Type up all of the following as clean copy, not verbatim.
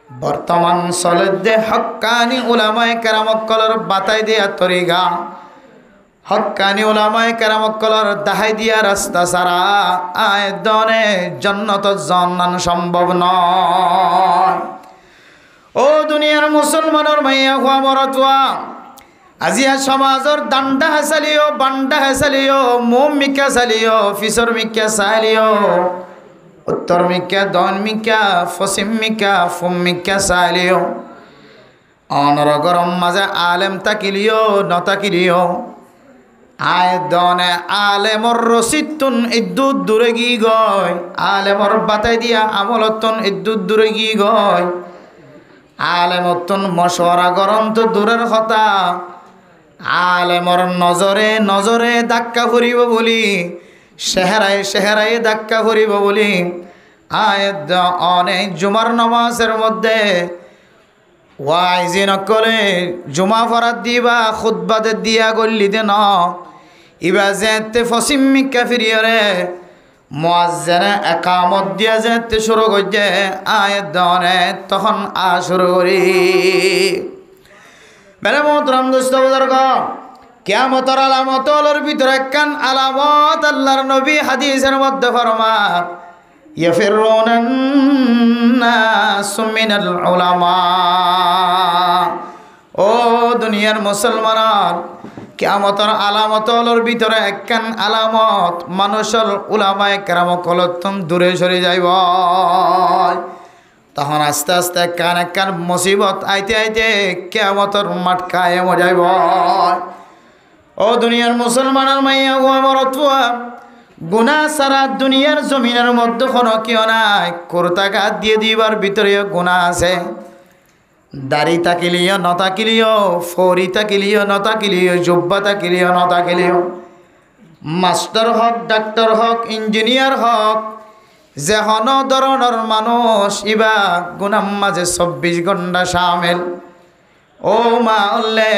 বর্তমান চলে হক্কানি উলামায়ে কেরামকলর বাতাই দিয়া তরিগা হক্কানি উলামায়ে কেরামকলর দাহাই দিয়া রাস্তা সারা আয়দনে জন্নত জান্নান সম্ভব নয়। ও দুনিয়ার মুসলমানের মাইয়া হুয়া মরতুয়া আজিয়া সমাজর দান্ডা হাসালিও বান্ডা হাসালিও মোম মিকা চালিও ফিসর মিকা চালিও উত্তর মিকা দন মিকা পশ্চিম মিকা ফুম মিকা চালিও অনর গরম মাঝে আলেম তাকিলিও নতাকিলিও আয় দনে আলেমর রসিদতুন ইদ্দুত দূরে গি গয় আলেমর বাতাই দিয়া আমলতুন ইদ্দুত দূরে গি গয় আলেমতুন মশওয়ারা গরম তো দূরের কথা আলেমর নজরে নজরে ধাক্কা ফুরিব বলি চেহারায় চেহারায় ধাক্কা ফুরিব বলি আয়াত অনেক জুমার নামাজের মধ্যে ওয়াইজি নকলে জুমা ফরাত দিবা খুতবাতে দিয়া গল্লি দে ন ইবা যেতে ফসিম মিকা ফিরিয়রে মুয়াজ্জিনে একামত দিয়া যেতে শুরু করছে আয়াত দনে তখন শুরু করি মেরে মোহতরম দোস্ত বুজুর্গ কিয়ামতের আলামতের ভিতরে একখান আলামত আল্লাহর নবী হাদিসের মধ্যে ফরমান ইয়াফিরুনান নাস মিনাল উলামা। ও দুনিয়ার মুসলমান কিয়ামতের আলামতের ভিতরে একখান আলামত মানুষের উলামায়ে কেরামকলতন দূরে সরে যাইব। তখন আস্তে আস্তে কান একখান মুসিবত আইতে আইতে কিয়ামতের মাঠ কায়েম হয়ে যাইব। ও দুনিয়ার মুসলমানের মাইয়া ও আমার অথবা গুনাহ সারা দুনিয়ার জমিনের মধ্যে কোনো কেউ নাই কোরতাঘাত দিয়ে দিবার ভিতরে গুনাহ আছে। দাড়ি তাকিলিও নতাকিলিও ফৌরি তাকিলিও নতাকিলিও জুব্বা তাকিলিও নতাকিলিও মাস্টার হক ডাক্তার হক ইঞ্জিনিয়ার হক যে হন ধরনের মানুষ ইবা গুনার মাঝে 24 ঘন্টা সামিল। ও মা অল্লে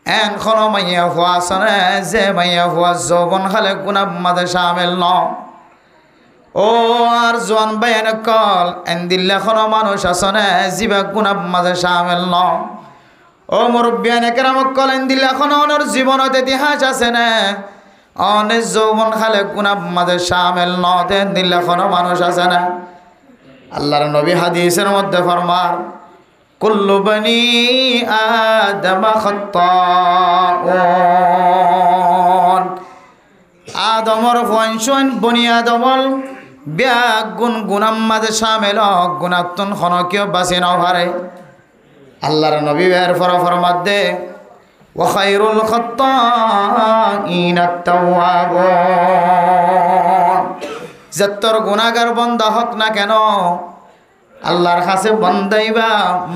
এন কোনো মাইয়া হওয়া আসনে যে মাইয়া হওয়া যৌবন খালে গুনার মাঝে সামিল ন। ও আর জোয়ান বাইন কল এন দিল্লা কোনো মানুষ আসনে জিবা গুনার মাঝে সামিল ন। ও মুরব্বিয়ানে কেরামক কল এন দিল্লা কোনো অনর জীবনত ইতিহাস আছে না অনেক যৌবন খালে গুনার মাঝে সামিল ন দেন দিল্লা কোনো মানুষ আছে না। আল্লাহর নবী হাদিসের মধ্যে ফরমান কুল্লু বনি আদম খাত্তাউন আদমর ফয়নশন বনি আদমল ব্যাগ গুণ গুনার মাঝে সামিল গুণাত্তন খনকিও বাঁচি নাও পারে। আল্লাহর নবী বের ফরমাত দে ওয়াখাইরুল খাত্তাইনা আত-তাওয়াবুন যতর গুনাহগার বান্দা হক না কেন আল্লাহর কাছে বান্দাইবা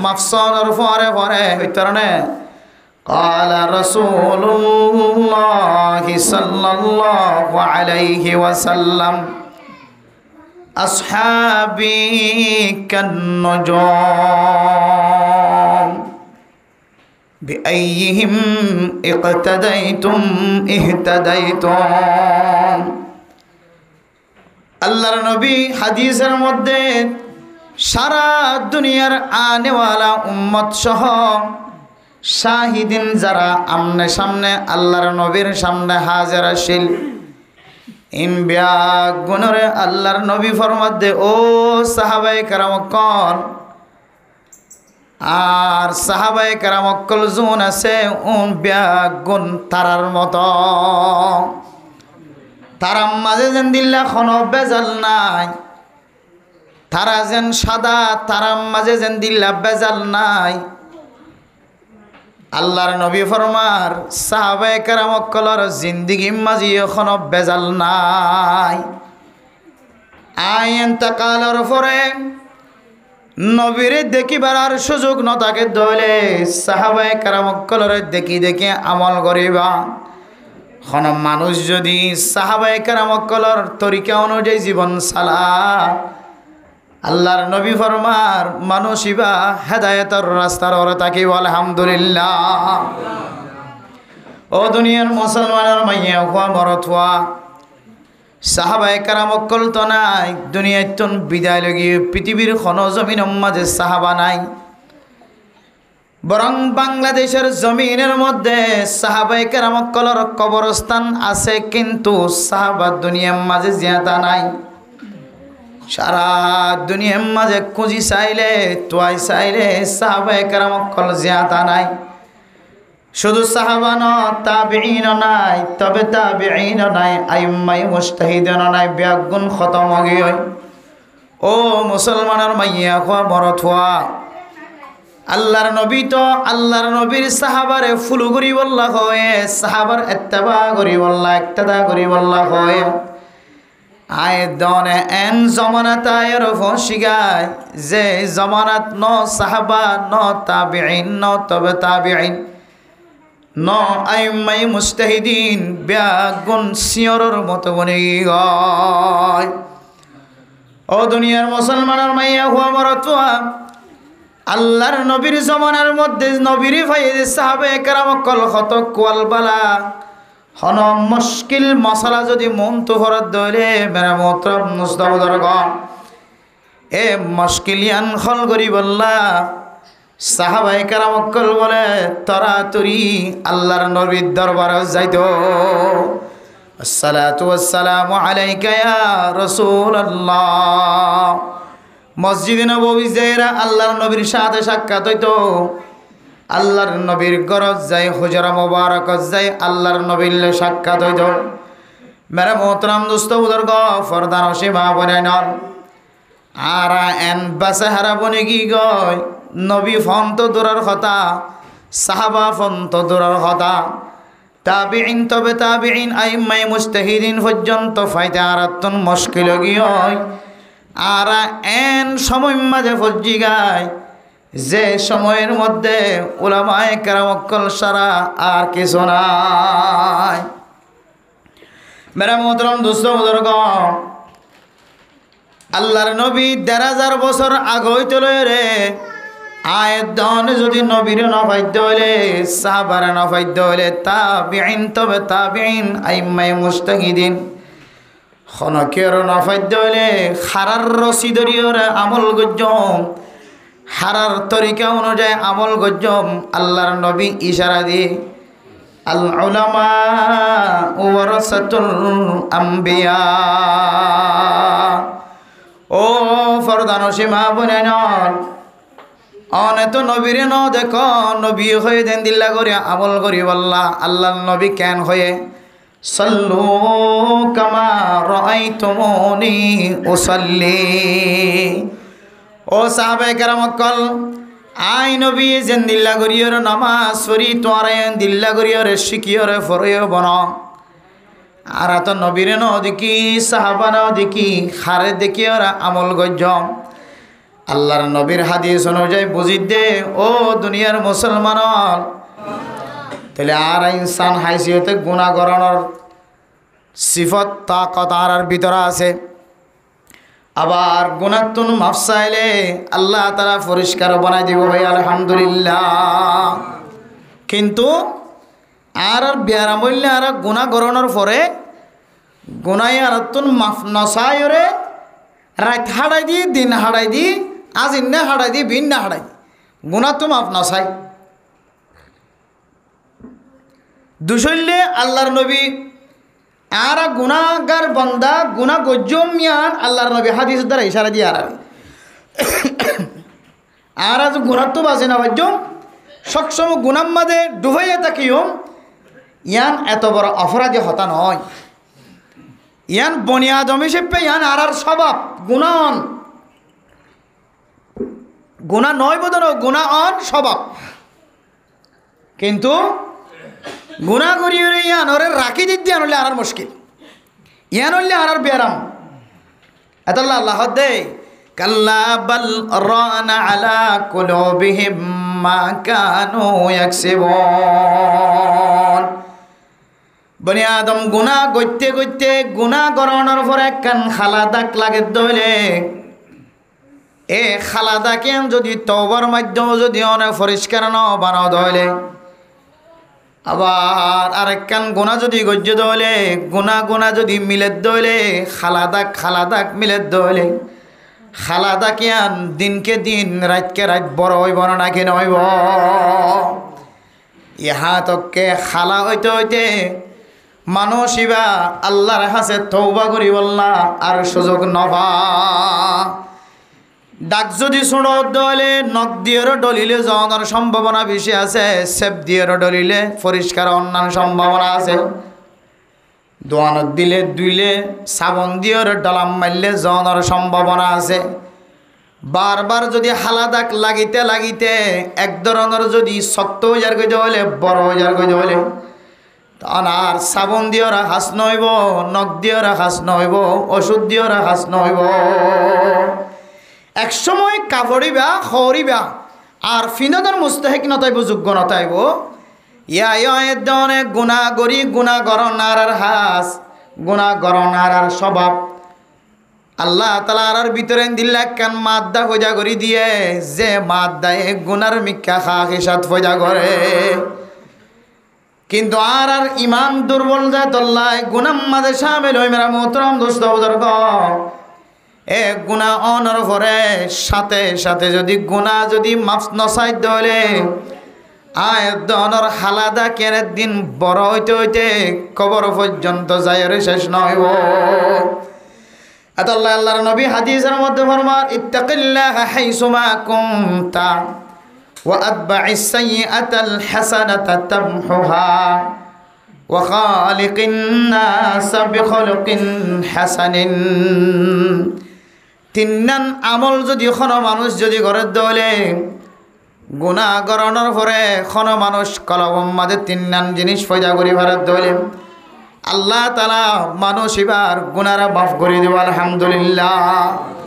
মাফসনের পরে পরে হইতরনে قال رسول الله صلى الله عليه وسلم أصحابي كالنجوم بأيهم اقتديتم اهتديتم। আল্লাহর নবী হাদিসের মধ্যে সারা দুনিয়ার আনেওয়ালা উম্মত সহ শাহিদিন যারা আমনে সামনে আল্লাহর নবীর সামনে হাজির আসিল ইনবিয়া গুণরে আল্লাহর নবী ফরমাত দে ও সাহাবায়ে কেরামকল আর সাহাবায়ে কেরামকল জুন আছে গুণ তারার মতো তারার মাঝে যেন দিল্লা কোনো বেজাল নাই তারা যেন সাদা তারার মাঝে যেন দিল্লা বেজাল নাই। আল্লাহর নবী ফরমার সাহাবায়ে কেরামকলর জিন্দিগি মাঝে কোনো বেজাল নাই। আইন তাকালর পরে নবীরে দেখিবার আর সুযোগ নথাকে দলে সাহাবায়ে কেরামকলর দেখি দেখি আমল করিবা। কোন মানুষ যদি সাহাবায়ে কেরামকলর তরিকা অনুযায়ী জীবন চালা আল্লাহর নবী ফরমার মানুষ ইবা হেদায়েতের রাস্তার ওরে তাকিব আলহামদুলিল্লাহ। ও দুনিয়ার মুসলমানের মাইয়া হুয়া মরতুয়া সাহাবায়ে কেরাম অকল তো নাই দুনিয়াতন বিদায় লগিয়ে পৃথিবীর খন জমিন মাঝে সাহাবা নাই বরং বাংলাদেশের জমিনের মধ্যে সাহাবায়ে কেরাম অকলের কবরস্থান আছে কিন্তু সাহাবা দুনিয়ার মাঝে জিয়াদা নাই সারা দুনিয়ার মাঝে খুঁজি চাইলে তোয়াই চাইলে সাহাবায়ে কেরাম অকল জিয়াদা নাই শুধু সাহাবা ন তাবিঈন নাই তবে তাবিঈন নাই আইম্মায়ে মুজতাহিদিন নাই ব্যাগুণ খতম হই ও মুসলমানের মাইয়া খোয়া মরত হওয়া আল্লাহর নবী তো আল্লাহর নবীর সাহাবারে ফুল করি বল্লা হয় সাহাবার ইত্তেবা করি বল্লা ইক্তদা করি বল্লা হয় আয় দনে এন জমানাত আয়ের ফসিগায় যে জমানাত ন সাহাবা ন তাবিঈন ন তবে তাবিঈন ন আইম্মায়ে মুজতাহিদিন ব্যাগুণ সিয়রের মতো বনে গয় ও দুনিয়ার মুসলমানের মাইয়া হুয়া মরতুয়া আল্লাহর নবীর জমানার মধ্যে নবীর ফাইদে সাহাবায়ে কেরাম কল কত কোয়ালবালা হন মুশকিল মশলা যদি মন তো হরত দলে মেরা মোহতরম মুস্তাফদরগণ এ মুশকিলিয়ান খল করি বল্লা সাহাবায়ে কেরাম কল বলে তরাতুরি আল্লাহর নবীর দরবারে যাইতো আসসালাতু ওয়াসসালামু আলাইকা ইয়া রাসূলুল্লাহ মসজিদে নববী যায়রা আল্লাহর নবীর সাথে সাক্ষাৎ হইতো আল্লাহর নবীর গরজ যায় হুজরা মুবারকত যায় আল্লাহর নবীর সাক্ষাৎ হইতো মেরা মোহতরম দোস্ত বুজুর্গ ফরদান সীমা বনেনর আর এন বাসাহারা বনে কি গয় নবী ফন্ত দূরের কথা সাহাবা ফন্ত দূরের কথা তাবিঈন তবে তাবিঈন আইম্মায়ে মুজতাহিদিন পর্যন্ত ফাইতে আরাতুন মুশকিল গিয় আর এন সময় মাঝে ফজি গায় যে সময়ের মধ্যে উলামায়ে কেরাম অকল সারা আর কিছু নাই মেরা মোহতরম দোস্ত বুজুর্গ আল্লাহর নবী ১,৫০০ বছর আগে চলে রে আয়ের দনে যদি নবীর নফাইদ্য হইলে সাহাবার নফাইদ্য হইলে তাবিঈন তবে তাবিঈন আইম্মায়ে মুজতাহিদিন খনকের নফাইদ্য হইলে খারার রসিদরিয়র আমল গজ্জম হারার তরিকা অনুযায়ী আমল গজ্জম আল্লাহর নবী ইশারা দিয়ে আল উলামা ওয়ারাসাতুল আম্বিয়া ও ফরদান সীমা বনেনর অনেত নবীরে ন দেখো নবী হয়ে দেন দিল্লা করে আমল করি বল্লা আল্লাহর নবী কেন হয়ে সাল্লু কামা রাআইতুমুনি উসাল্লি ও সাহাবায়ে কেরাম কল আই নবী যেন দিল্লা করিয়র নামাজ পড়ি তোরে দিল্লা করিয়র শিকিয়র ফরয় বন আর তো নবীরে ন দেখি সাহাবা ন দেখি খারে দেখিয়র আমল গজ্জম আল্লাহর নবীর হাদিস অনুযায়ী বুঝি দে ও দুনিয়ার মুসলমান তাহলে আর ইনসান হাইসিয়তে গুনাহ করানোর সিফত তাকত আর ভিতরে আছে আবার গুনাহতুন মাফ চাইলে আল্লাহ তাআলা পরিষ্কার বানাই দিব ভাই আলহামদুলিল্লাহ কিন্তু আর বিয়ারাম বললে আর গুনাহ করানোর পরে গুনাহ আরতুন মাফ নসায়রে রাত হাড়াই দি দিন হাড়াই দি আজ ইন্না হাড়াই দি বিন না হাড়াই গুনাহ তো মাফ নসাই দুশল্যে আল্লাহর নবী আর গুনাহগার বান্দা গুনাহ গজ্জম মিয়ান আল্লাহর নবী হাদিস দ্বারা ইশারা দিয়ে আর আজ গুনাহ তো বাজে না বাজ্জম সবসময় গুনার মাঝে ডুবাইয়া থাকিও ইয়ান এত বড় অপরাধী হতা নয় ইয়ান বনিয়াদম হিসেবে ইয়ান আর স্বভাব গুণান গুণা নয় বোধ গুণা অন স্বভাব কিন্তু গুণা করি ইয়ান ওরে রাখি দিতে আনলে আর মুশকিল ইয়ান হলে আর বেরাম এত আল্লাহ দে কাল্লা বাল রানা আলা কুলুবিহিম মা কানু ইয়াকসিবুন বনি আদম গুনাহ করতে করতে গুনাহ করানোর পর একখান খালা দাগ লাগে দইলে এ খালা দাগে যদি তওবার মাধ্যমে যদি অনেক পরিষ্কার ন বানাও দইলে আবার আরেকখান গুণা যদি গজ্য দলে গুণা যদি মিলে দলে খালাদাক মিলে দলে খালাদা কিয়ান দিনকে দিন রাতকে রাত বড় হইব না নাকি নইব ইহাতকে খালা হইতে হইতে মানুষ ইবা আল্লাহর হাসে তওবা করি বললা আর সুযোগ নভা ডাক যদি শুনো দলে নখ দিয়েরও ডলিলে যাওয়ার সম্ভাবনা বেশি আছে সেপ দিয়েরও ডলিলে পরিষ্কার অন্যান্য সম্ভাবনা আছে দোয়ানত দিলে দুইলে সাবন দিয়েরও ডলাম মারলে যাওয়ার সম্ভাবনা আছে বারবার যদি হালাদাক লাগিতে এক ধরনের যদি শক্ত হইয়ার গজে হলে বড় হইয়ার গজে হলে তখন আর সাবন দিয়েরা হাস নইব নখ দিয়েরা হাস নইব ওষুধ দিয়েরা হাস নইব এক সময় কাপড়িবা খরিবা আর ফিনদর মুস্তাহিক নতাইব যোগ্য নতাইব ইয়া গুণা গরি গুণা গরণ আর হাস গুণা গরণ আর স্বভাব আল্লাহ তাআলা আর ভিতরে দিল্লা কান মাদ্দা ফজা করি দিয়ে যে মাদ্দায় গুনার মিক্কা খা হিসাব ফজা করে কিন্তু আর ইমান দুর্বল যায় তল্লায় গুনাম মাঝে শামিল হই মেরা মোহতরম দোস্ত বুজুর্গ এ গুনাহ অনর করে সাথে যদি গুনাহ যদি মাফ নসাই দলে আয় দনর হালাদা কেনে দিন বড় হইতে কবর পর্যন্ত যায় রে শেষ নইব আল্লাহর নবী হাদিসের মধ্যে ফরমান ইত্তাকিল্লাহা হাইসুমা কুনতা ওয়া আতবা'is সাইয়্যাতাল হাসানাতা তামহুহা ওয়া খালিকিন নাসা বিখুলুকিন হাসানিন তিননান আমল যদি কোনো মানুষ যদি করে দলে গুনাহ করানোর পরে কোনো মানুষ কলবম মাঝে তিননান জিনিস পয়দা করি ভারত দলে আল্লাহ তাআলা মানুষ এবার গুনারা মাফ করে দেব আলহামদুলিল্লাহ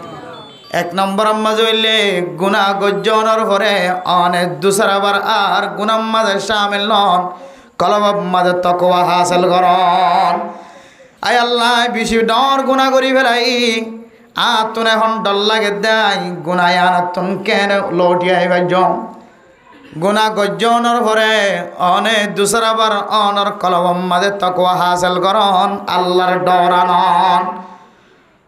এক নম্বর আম্মা জইলে গুনাহ গজ্জনের পরে অনেক দুসরাবার আর গুনাহ মাঝে শামিল নন কলব মাঝে তাকওয়া হাসিল করন আয় আল্লাহ বেশি ডর গুনাহ করি ফেলাই আতুন এখন ডর লাগে দেয় গুনাহ আনাতুন কেন লটিয়াই বাজম গুনাহ গজ্জনের পরে অনেক দুসরাবার অনর কলবম মাঝে তাকওয়া হাসিল করন আল্লাহর ডর আনন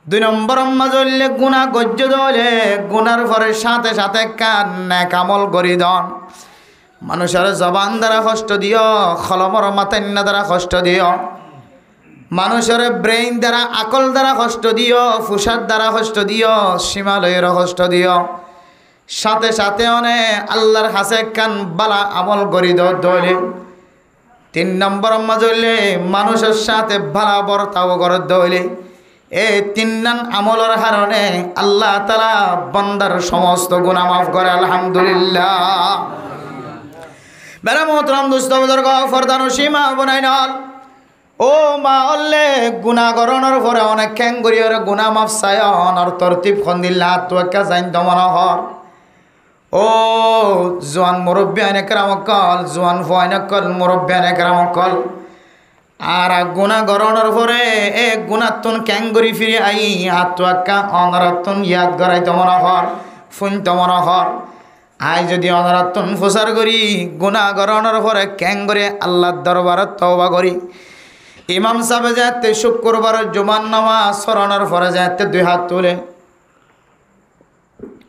দুই নম্বর মাজলে গুনাহ গজ্জ দলে গুনার পরে সাথে কান নেক আমল করি দন মানুষের জবান দ্বারা কষ্ট দিও খলমর মাতান্না দ্বারা কষ্ট দিও মানুষের ব্রেইন দ্বারা আকল দ্বারা কষ্ট দিও ফুসার দ্বারা কষ্ট দিও সীমালয়ের কষ্ট দিও সাথে অনে আল্লাহর হাসে কান বালা আমল করি দলে তিন নম্বর মাজলে মানুষের সাথে ভালা বর্তাও করে দলে এই তিননান আমলের কারণে আল্লাহ তাআলা বান্দার সমস্ত গুনাহ মাফ করে আলহামদুলিল্লাহ বেলা মোহতরম দোস্ত বুজুর্গ ফরদানো সীমা বনাইনল ও মা অল্লে গুনাহ করণের পরে অনেক খ্যাং করিয়ার গুনাহ মাফ চায়ন আর তরতিব খন্দিল্লা তো একটা জাইন দমনহর ও জোয়ান মুরব্বিয়ান একরামকল জোয়ান ফুয়াইনকল মুরব্বিয়ান একরামকল আর গুনাহ গরণের পরে এ গুনাতুন ক্যাঙ্গরি ফিরে I আত্মাক্কা অনরাতুন Iyad গরাইতে Manohar ফুনতে Manohar I যদি অনরাতুন ফুসার করি গুনাহ গরণের পরে ক্যাঙ্গরে আল্লাহর দরবারে তওবা করি ইমাম সাহেব যাতে শুক্রবার জুমার নামাজ স্মরণের পরে যাতে দুই হাত তুলে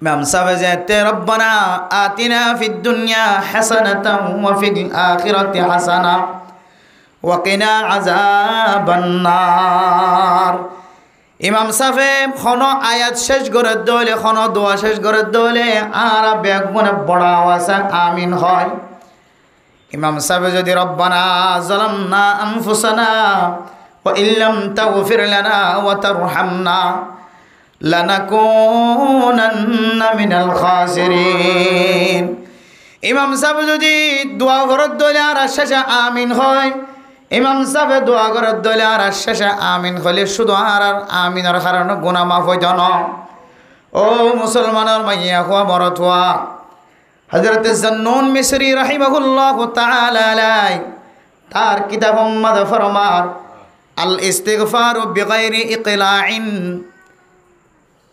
ইমাম সাহেব যাতে রব্বানা আতিনা ফিদ দুনিয়া হাসানাতাও ওয়া ফিল আখিরাতি হাসানা ওয়াকিনা আযাবান্নার ইমাম সাহেব খন আয়াত শেষ করে দলে খন দোয়া শেষ করে দলে আর বেগ মনে বড় আওয়াজ আমিন হয় ইমাম সাহেব যদি রব্বানা যালামনা আনফুসানা ওয়া ইল্লাম তাগফির লানা ওয়া তারহামনা লানাকুনান্না মিনাল খাসিরিন ইমাম সাহেব যদি দোয়া করে দলে আর শেষে আমিন হয় ইমাম সাহেব দোয়া করে দলে আর শেষে আমিন হলে শুধু আর আমিনের কারণে গুনাহ মাফ হইত না ও মুসলমানের মাইয়া হওয়া মরত হওয়া হযরত জান্নুন মিসরি রাহিমাহুল্লাহ তাআলা আলাই তার কিতাব উম্মাদ ফরমার আল ইস্তিগফার বিগাইরি ইকলাইন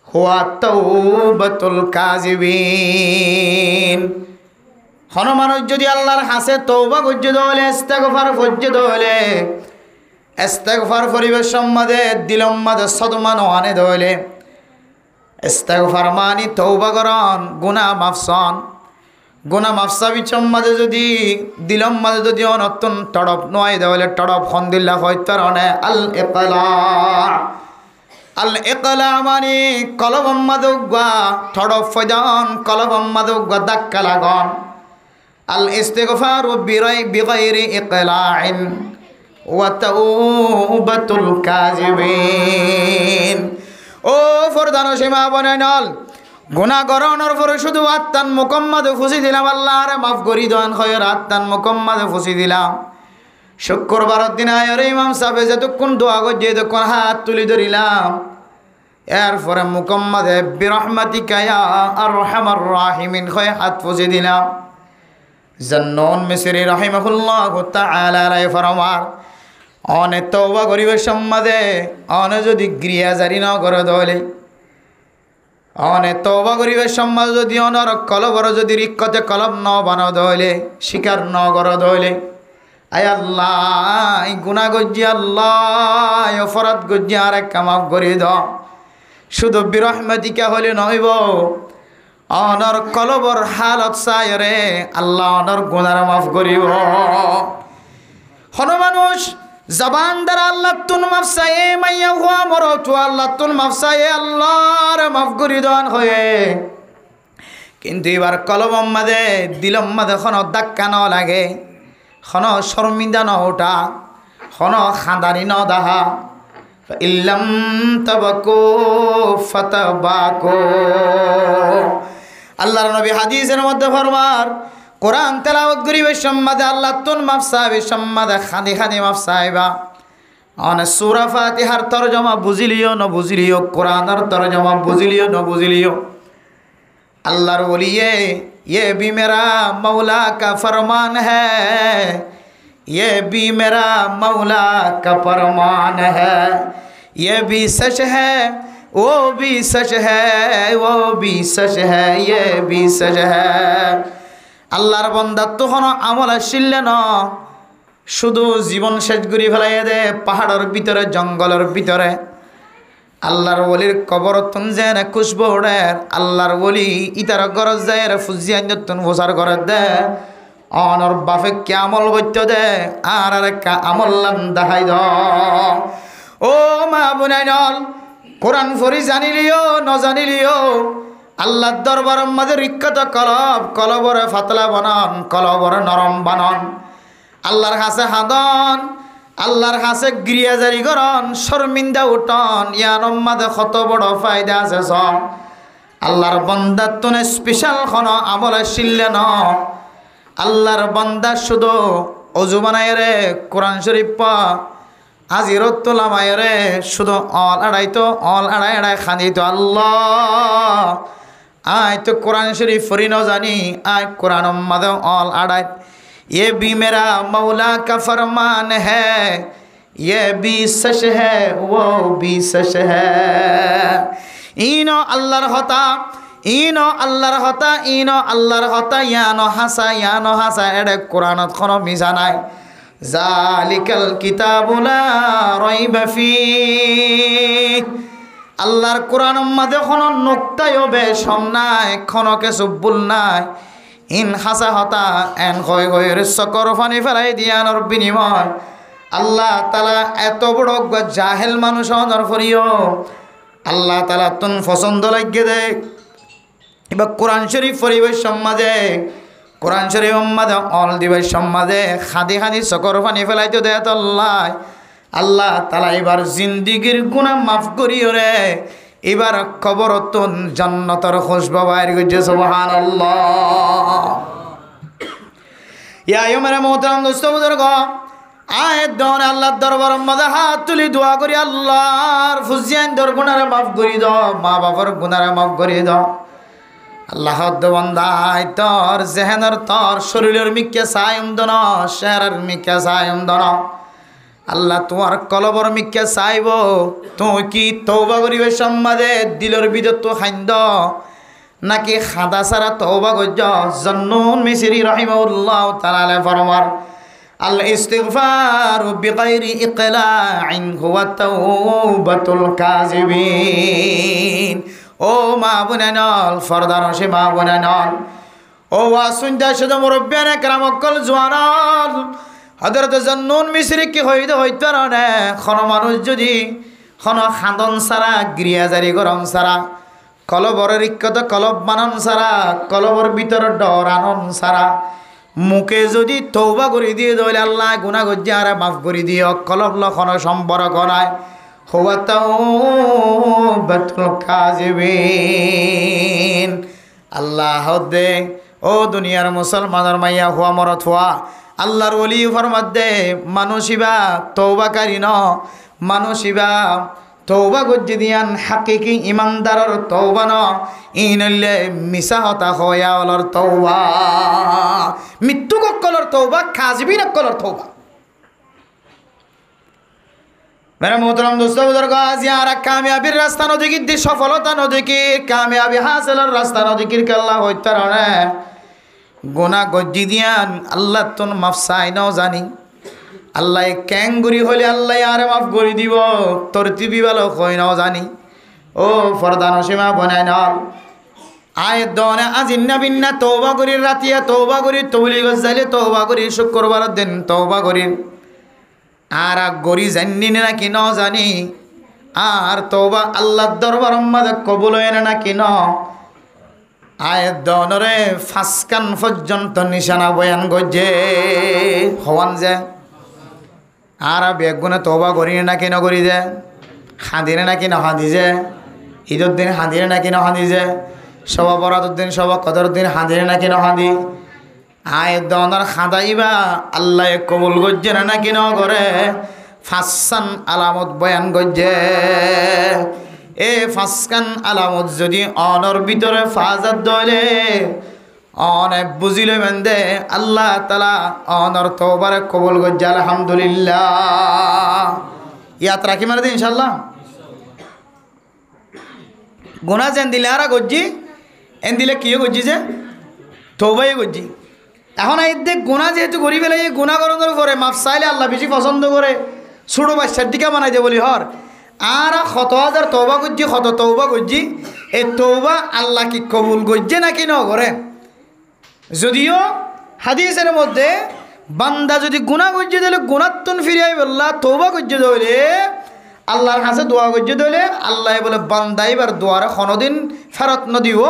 হুয়া তাওবাতুল কাযিবিন হন মানুষ যদি আল্লাহর হাসে তওবা করতে দলে ইস্তেগফার করতে দলে ইস্তেগফার পরিবেশ সম্মাদে দিলম মাদে সদমান আনে দলে ইস্তেগফার মানি তওবা করন গুনাহ মাফসন গুনাহ মাফসাবি সম্মাদে যদি দিলম মাদে যদি অনতন তড়প নয় দলে তড়প খন্দিল্লা হইতরনে আল ইকলা মানি কলবম মাদুগা তড়প ফয়দান কলবম মাদুগা দাক্কা লাগন আল ইস্তিগফারু বিগাইরি ইকলাইন ওয়া তাওবাতুল কাযিবিন। ও ফরদান সীমা বনাইনাল গুনাহ করণের পরে শুধু আত্মান মুকম্মদে ফুসি দিলাম আল্লাহরে মাফ করি দেন খয়র আত্মান মুকম্মদে ফুসি দিলাম। শুক্রবারের দিন আয়রে ইমাম সাহেব যতক্ষণ দোয়া করছে ততক্ষণ হাত তুলি ধরিলাম এরপরে মুকম্মদে বিরহমাতিকা ইয়া আরহামার রাহিমিন খয় হাত ফুসি দিলাম। জান্নুন মিসরি রাহিমাহুল্লাহু তাআলা আলাই ফরমার অনে তওবা করিবে সম্মাদে অনে যদি গৃহা জারি ন করে দলে অনে তওবা করিবে সম্মাদ যদি অনর কলবর যদি রিক্কতে কলব ন বানাও দলে স্বীকার ন করে দলে আয় আল্লাহ গুনাহ গজ্জি আল্লাহ অপরাধ গজ্জি আর এক মাফ করে দাও শুধু বিরহমাতিকা হলে নইব অনর কলবর হালত চায়রে আল্লাহ অনর গুনাহ মাফ করিব। হন মানুষ জবান দ্বারা আল্লাহ তুন মাফ চায়ে মাইয়া হুয়া মরতু আল্লাহ তুন মাফ চায়ে আল্লাহর মাফ করি দেন হয়ে কিন্তু এবার কলবম মাদে দিলম মাদে খন ধাক্কা ন লাগে খন শর্মিন্দা ন ওঠা খন খাঁদানি ন দাহা ইল্লাম তাবাকু ফাতাবাকু। আল্লাহর নবী হাদিসের মধ্যে ফরমার কোরআন তেলাওয়াত করিবে সম্মাদে আল্লাহ তুন মাফ চাইবে সম্মাদে খাদি খাদি মাফ চাইবা অনে সূরা ফাতিহার তরজমা বুঝিলিও ন বুঝিলিও কোরআনের তরজমা বুঝিলিও ন বুঝিলিও আল্লাহর ওলি ये भी मेरा मौला का फरमान है ये भी मेरा मौला का फरमान है ये भी सच है वो भी सच है वो भी सच है ये भी सच है। আল্লাহর বান্দা তখন আমল আসিলে ন শুধু জীবন শেষ করে ফেলাই দে পাহাড়ের ভিতরে জঙ্গলের ভিতরে আল্লাহর ওলির কবর তুন যেন খুশবু ওড়ে আল্লাহর ওলি ইতার গরজ যায় ফুজিয়ান তুন ফোসার করে দে অনর বাফে কে আমল বৈত্য দে আর কা আমল দেখাই দ। ও মা বুনাইনল কোরআন ফরি জানিলিও ন জানিলিও আল্লাহর দরবারের মাঝে রিক্কত কলব কলবরে ফাতলা বানান কলবরে নরম বানান আল্লাহর কাছে হাদন আল্লাহর কাছে গৃহা জারি করন শর্মিন্দা উঠন ইয়ার মাঝে কত বড় ফায়দা আছে সব আল্লাহর বান্দার তনে স্পেশাল খন আমল আসিলে ন আল্লাহর বান্দা শুধু অজু বানায় রে কোরআন শরীফ পা হাজিরত তোলামায় রে শুধু অল আড়াই আড়াই খানিত আল্লাহ আয় তো कुरान शरीफ फरी न जानी आय कुरान मद ऑल आड़ाई ये भी मेरा मौला का फरमान है ये भी सच है वो भी सच है इनो अल्लाहर होता इनो अल्लाहर होता इनो अल्लाहर होता यानो हासा एडे कुरानत कोनो मिजा নাই जालिकल किताबु ला रैब फी আল্লাহর কোরআনের মধ্যে কোনো নুকতায়ও বেশম নাই কোনো কিছু ভুল নাই ইন হাসা হতা এন হয়ে হয়ে সকর ফানি ফেলাই দিয়ানোর বিনিময় আল্লাহ তাআলা এত বড় জাহেল মানুষ হওয়ার পরেও আল্লাহ তাআলা তুন পছন্দ লাগে দে এবার কোরআন শরীফ পরিবেশ সমাজে কোরআন শরীফ মধ্যে অল দিবেশ সমাজে খাদি খাদি সকর ফানি ফেলাইতে দেয় তো আল্লাহ তাআলা এবার জিন্দিগির গুনাহ মাফ করিও রে এবার কবর তুন জান্নাতের খুশবু বাইর গজে সুবহানাল্লাহ। ইয়া আইয়ুমার মোহতারাম দোস্ত বুজুর্গ আয়াত দন আল্লাহর দরবারের মধ্যে হাত তুলি দোয়া করি আল্লাহর ফুজিয়ান দর গুনাহ মাফ করি দাও মা বাবার গুনাহ মাফ করি দাও আল্লাহ বান্দাই তোর জেহেনের তোর শরীরের মিকে সায়ম দন শেরের মিকে সায়ম দন আল্লাহ তোমার কলবর মিকে চাইব তুই কি তওবা করিবে সম্মাদে দিলর ভিতর তো খাইন্দ নাকি খাদা সারা তওবা গজ্জ জন্নুন মিসরি রাহিমাহুল্লাহ তাআলা ফরমার আল ইস্তিগফার বিগাইরি ইকলাইন হুয়া তাওবাতুল কাযিবিন। ও মা বোনেনল ফরদানসে মা বোনেনল ও ওয়াসুনদা শুধু মুরব্বিয়ানে کرام অকল জওয়ানল হযরত জন্নুন মিসরি কি হইতে না কোন মানুষ যদি কোন খাদন সারা গৃহজারি গরম সারা কলবরের ইক্কত কলব মানন সারা কলবর ভিতর ডর আনন সারা মুখে যদি তওবা করে দিয়ে দইলে আল্লাহ গুনাহ গজ্জা আর মাফ করে দিও কলব লখন সম্পর্ক নাই হুয়া তাওবাতুল কাযিবিন। আল্লাহ দে ও দুনিয়ার মুসলমানের মাইয়া হুয়া মরত হুয়া আল্লাহর ওলি ফরমাত দে মানুষিবা তওবাকারী ন মানুষিবা তওবা গজ্জি দিয়ান হাকিকি ইমানদারর তওবা ন ইনলে মিছা হতা হয়া অলর তওবা মৃত্যু কলর তওবা কাযিবিন কলর তওবা। मेरा मोहतरम दोस्तों बुजुर्ग आज यार कामयाबी रास्ता नदिकिर दी सफलता नदिकिर कामयाबी हासिलर रास्ता नदिकिर के अल्लाह होइते रने गुनाह गज्जी दियान अल्लाह तुन माफ चाই न জানি আল্লাহ ক্যাঙ্গুরি হলে আল্লাহ আরে মাফ করে দিব তরতিবি ভালো কই না জানি ও ফরদান সীমা বনাই না আয় দনে আজিন্না বিন্না তওবা করি রাতিয়া তওবা করি তৌলি গজালে তওবা করি শুক্রবার দিন তওবা করি আর গরি জানি না কি ন জানি আর তওবা আল্লাহর দরবার মধ্যে কবুল হয় না কি ন আয় দনরে ফাসকান পর্যন্ত নিশানা বয়ান গজে হওয়ান যে আর বেগুনে তওবা করি না কি ন করি যে খাঁদিরে না কি না হাঁদি যে ঈদের দিন হাঁদিরে না কি না হাঁদি যে সবা বরাতের দিন সবা কদর দিন হাঁদিরে না কি না হাঁদি আয় দনার খাদাইবা আল্লাহ কবুল গজ্জে না কি না করে ফাসসান আলামত বয়ান গজ্জে এ ফাসকান আলামত যদি অনর ভিতরে ফাজাত দলে অনেক বুঝিলে মেন্দে আল্লাহ তাআলা অনর তওবার কবুল গজ্জে আলহামদুলিল্লাহ ইয়াত রাখি মারে দিন ইনশাআল্লাহ গুনাহ যেন দিলে আর গজ্জি এন দিলে কি গজ্জি যে তওবাই গজ্জি। এখন এই দেখ গুনাহ যেহেতু করি ফেলে এই গুনাহ করানোর পরে মাফ চাইলে আল্লাহ বেশি পছন্দ করে ছোটো বাচ্চার দিকে বানাই দে বলি হর আর শত হাজার তওবা গজ্জি শত তওবা গজ্জি এই তওবা আল্লাহ কি কবুল গজ্জে নাকি ন করে। যদিও হাদিসের মধ্যে বান্দা যদি গুনাহ গজ্জে দিলে গুনাত্তন ফিরিয়াই বললা তওবা গজ্জে দিলে আল্লাহর কাছে দোয়া গজ্জে দিলে আল্লাহ বলে বান্দা এবার দোয়ারে কোনোদিন ফেরত নদিও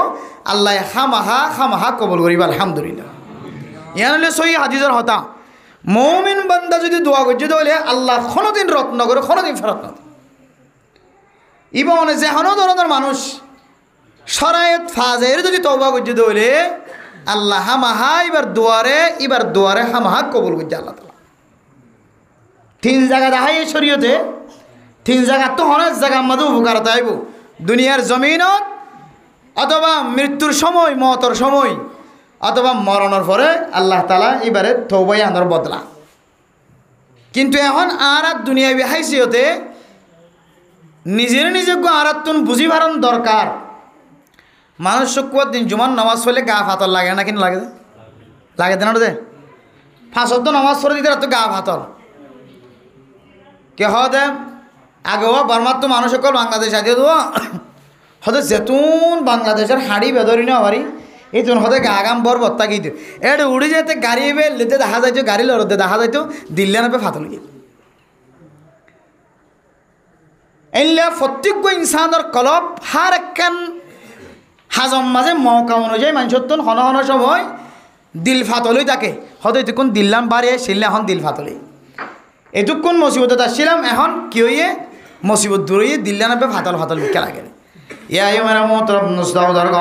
আল্লাহ খামাহা কবুল করিব আলহামদুলিল্লাহ। ইয়ানলে সহি হাদিসের হতা মুমিন বান্দা যদি দোয়া গজ্জে দিলে আল্লাহ কোনোদিন রত্ন করে কোনোদিন ফেরত নদে ইবনে যেহানো ধরনের মানুষ শরায়ত ফাজের যদি তওবা গজ্জে দিলে আল্লাহ হামাহা এবার দোয়ারে হামাহা কবুল গজ্জে আল্লাহ তাআলা। তিন জায়গা দেখাই শরীয়তে তিন জায়গা তো অনেক জায়গার মধ্যে উপকারতা আইব দুনিয়ার জমিনত অথবা মৃত্যুর সময় মতর সময় অথবা মরণের পরে আল্লাহ তাআলা এবারে তওবাই আনার বদলা। কিন্তু এখন আর দুনিয়াবি হাইসিয়তে নিজের নিজেকে আরাতুন বুঝি ভারণ দরকার। মানুষ শুক্রবার দিন জুমার নামাজ পড়লে গা ফাতর লাগে না কিন্তু লাগে লাগে দেন যে ফাঁসত নামাজ পড়ে দিতে তো গা ফাতর কে হদে আগে বর্মার তো মানুষ সকল বাংলাদেশ আগে তো হতে যেতুন বাংলাদেশের হাড়ি বেদরি না বাড়ি এই তুন হতে গাগাম বর বত্তা গিয়ে এটা উড়ে যেতে গাড়ি এবে লেতে দেখা যাইতো গাড়ি লড়তে দেখা যাইতো দিল্লি নাপে ফাতল গিয়ে এলে প্রত্যেক ইনসানের কলব হার একখান হাজম মাঝে মৌকা অনুযায়ী মানুষের তো হন হন সময় দিল ফাতলই থাকে হয়তো এতক্ষণ দিল্লাম বাড়িয়ে শিললে এখন দিল ফাতলি এতক্ষণ মুসিবত আসছিলাম এখন কি হইয়ে মুসিবত দূর হইয়ে দিল্লা নাপে ফাতল ফাতল বিকে লাগে ইয়াই মেরা মোহতরম নুস্তাউদার গ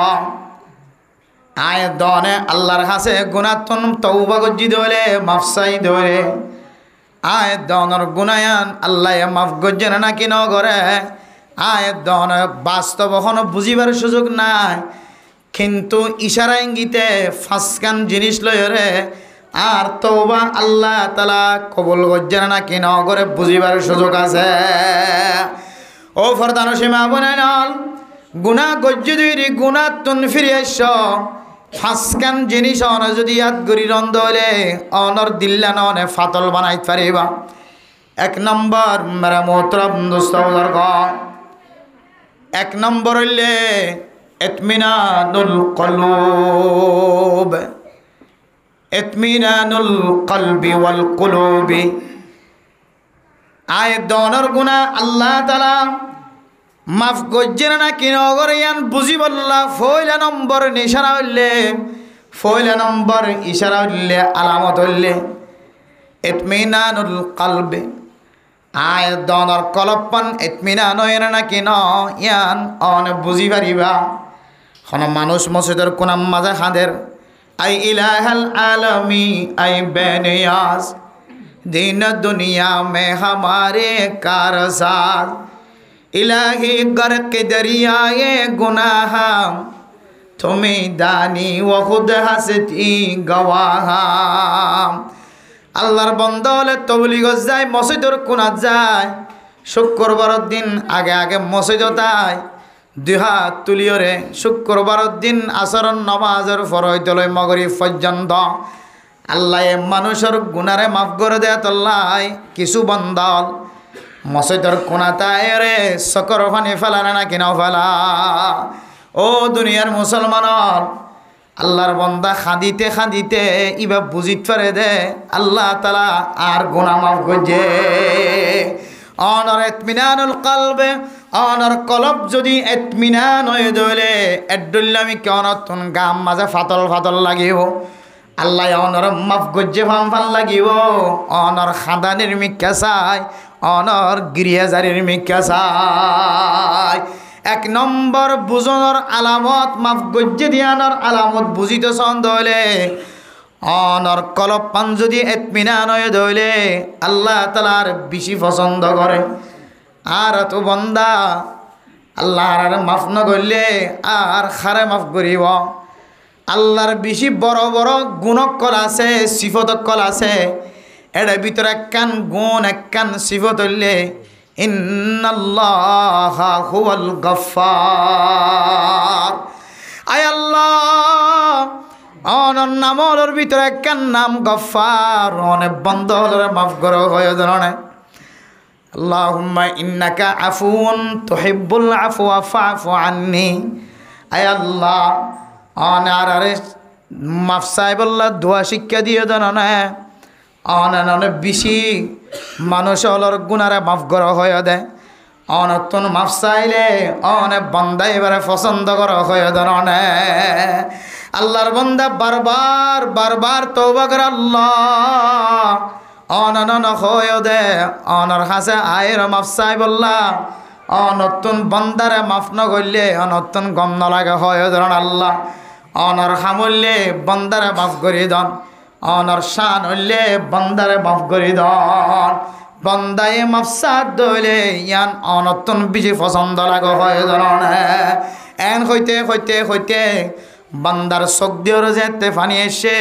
আয় দনে আল্লাহর কাছে গুনাহতন তওবা গজ্জি দলে মাফ চাই দলে আয় দনর গুনায়ান আল্লাহ মাফ গজ্জে না কি ন করে আয় দন বাস্তব এখনো বুঝিবার সুযোগ নাই কিন্তু ইশারা ইঙ্গিতে ফাসকান জিনিস লয়রে আর তওবা আল্লাহ তাআলা কবুল গজ্জে না কি ন করে বুঝিবার সুযোগ আছে। ও ফরদান সীমা বনাইল গুণা গজ্জে দুইরি গুণা তুন ফিরে এস ফাঁসকান জিনিস অন যদি ইয়াদ গরি রন্ধ হলে অনর দিল্লা ননে ফাতল বানাইতে পারিবা। এক নম্বর মেরা মোহতরম দোস্তর এক নম্বর হইলে ইতমিনানুল কলুব, ইতমিনানুল কলবি ওয়াল কুলুবি। আয় দনর গুণা আল্লাহ তাআলা মাফ গজ্জেন না কি নগরিয়ান বুঝি বললা ফয়লা নম্বর নিশানা হইলে ফয়লা নম্বর ইশারা হইলে আলামত হইলে ইতমিনানুল কলবি। আয় দনর কলপন ইতমিনান হইনা না কি ন ইয়ান অন বুঝি পারিবা। কোন মানুষ মসজিদের কোন মাঝে খাদের আই ইলাহাল আলামি আই বেনিয়াজ दिन दुनिया में हमारे कारसाज इलाही गर्क दरियाए गुनाह तुम्हें दानी व खुद हसती गवाह। আল্লাহর বান্দা হলে তবলিগ যায় মসজিদের কোনাত যায় শুক্রবারের দিন আগে আগে মসজিদ তাই দুই হাত তুলিয়রে শুক্রবারের দিন আসরন নামাজের ফরইতলৈ মগরিব পর্যন্ত আল্লাহ মানুষের গুনারে মাফ করে দেয়। আল্লাহ কিছু বন্দল মসজিদের কোনাতায় রে সকর ফানি ফেলানে না কিনাও ফেলা। ও দুনিয়ার মুসলমান আল্লাহর বন্দা খাদিতে খাদিতে ইবা বুঝিত পারে দে আল্লাহ তাআলা আর গুনাহ মাফ করছে। অনর ইতমিনানুল কলবে অনর কলব যদি ইতমিনান হয়ে দলে এডুল্লামি কেনতন গাম মাঝে ফাতল ফাতল লাগিব আল্লাহ অনর মাফ গজ্জে ফাম ফান লাগিব। অনর খাদানের মিক্কা চাই অনর গিরিয়াজারির মিক্কা চাই। এক নম্বর বুঝনের আলামত মাফ গজ্জে দিয়ানোর আলামত বুঝিতে ছন্দ হলে অনর কলব পান যদি ইতমিনান হয়ে ধইলে আল্লাহ তাআলার বেশি পছন্দ করে। আর তো বন্দা আল্লাহর মাফ না করলে আর খারে মাফ করিব। আল্লাহর বেশি বড় বড় গুণকল আছে সিফতকল আছে এর ভিতরে একখান গুণ একখান সিফত হইলে ইন্নাল্লাহা হুয়াল গফফার। আয় আল্লাহ অনর নামর ভিতরে একখান নাম গফফার অনেক বন্ধরে মাফ করো হয় ধরনে। আল্লাহুম্মা ইন্নাকা আফুউন তুহিব্বুল আফওয়া ফাফু আন্নি। আয় আল্লাহ অনারে মাফ সাহেবল্লাহ দোয়া শিক্ষা দিয়ে দেন অনেক বেশি মানুষ অলর গুনারে মাফ করা হয়ে দেয় অনতন মাফ চাইলে অনেক বন্দা এবারে পছন্দ করা হয়ে দেন আল্লাহর বন্দা বারবার বারবার তওবা করে আল্লাহ অনন হয়ে দে অনর কাছে আয়ের মাফ সাহেবল্লাহ অনতুন বন্দারে মাফ ন করলে অনতুন গম নালাগে হয় ধরন আল্লাহ অনর খামুললে বন্দারে মাফ করি দন অনর শান হইলে বন্দারে মাফ করি দন বন্দায়ে মাফসাদ দইলে ইয়ান অনতুন বেশি পছন্দ লাগে হয় ধরন এন হইতে হইতে হইতে বন্দার চোখ দিয়ের যেতে ফানি এসে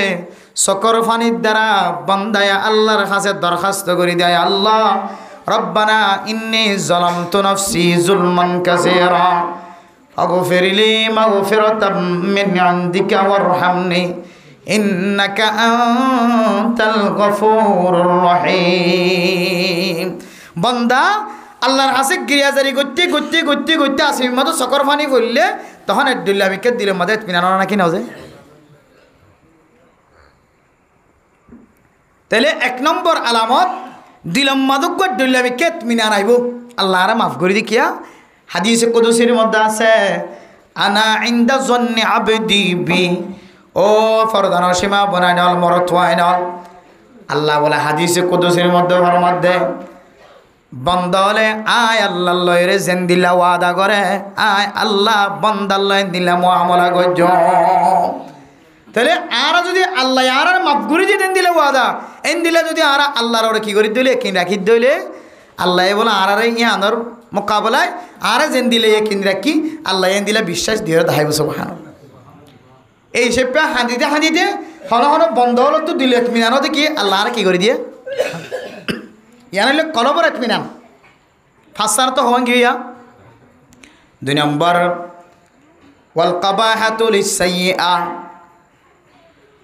চকর ফানির দ্বারা বন্দায় আল্লাহর কাছে দরখাস্ত করে দেয় আল্লাহ রব্বানা ইন্নী যালামতু নাফসি যুলমান কাসীরা ফাগফির লি মাগফিরাতাম মিন ইনদিকা ওয়ারহামনি ইন্নাকা আনতাল গফুরুর রহিম। বান্দা আল্লাহর কাছে গিরিয়াজারি করতে করতে করতে করতে আসির মতো চকর পানি পড়লে তখন দুল্লা বিকেট দিলে মধ্যে মিনানো নাকি না যে তাহলে এক নম্বর আলামত দিলম মাদক দুল্লা বিকেট মিনান আইব আল্লাহ আর মাফ করে দি কিয়া হাদিসে কুদসির মধ্যে আছে আনা ইনদা জন্নি আবদি বি ও ফরদান সীমা বনাই নল মরতওয়াই নল আল্লাহ বলে হাদিসে কুদসির মধ্যে বন্দা হলে আয় আল্লাহ লয়রে যেন দিলা ওয়াদা করে আয় আল্লাহ বন্দার লয় দিলা মুআমালা গজ তাহলে আর যদি আল্লাহ আর মাফ করে দিয়ে দেন দিলে ওয়াদা এন দিলে যদি আর আল্লাহর ওরা কি করে দিলে কিন রাখি দিলে আল্লাহ বলে আর ইয়ানোর মোকাবেলায় আর যেন দিলে কিন রাখি আল্লাহ এন দিলে বিশ্বাস দিয়ে দাহাইব সুবহানাল্লাহ। এই হিসেবে হাঁদিতে হাঁদিতে হন হন বন্ধ হলো তো দিলে মিনানো কি আল্লাহ আর কি করে দিয়ে ইয়ান হইলে কলবর এতমিনান ফাঁসার তো হওয়ান গিয়া। দুই নম্বর ওয়াল কাবাহাতু লিসাইয়্যা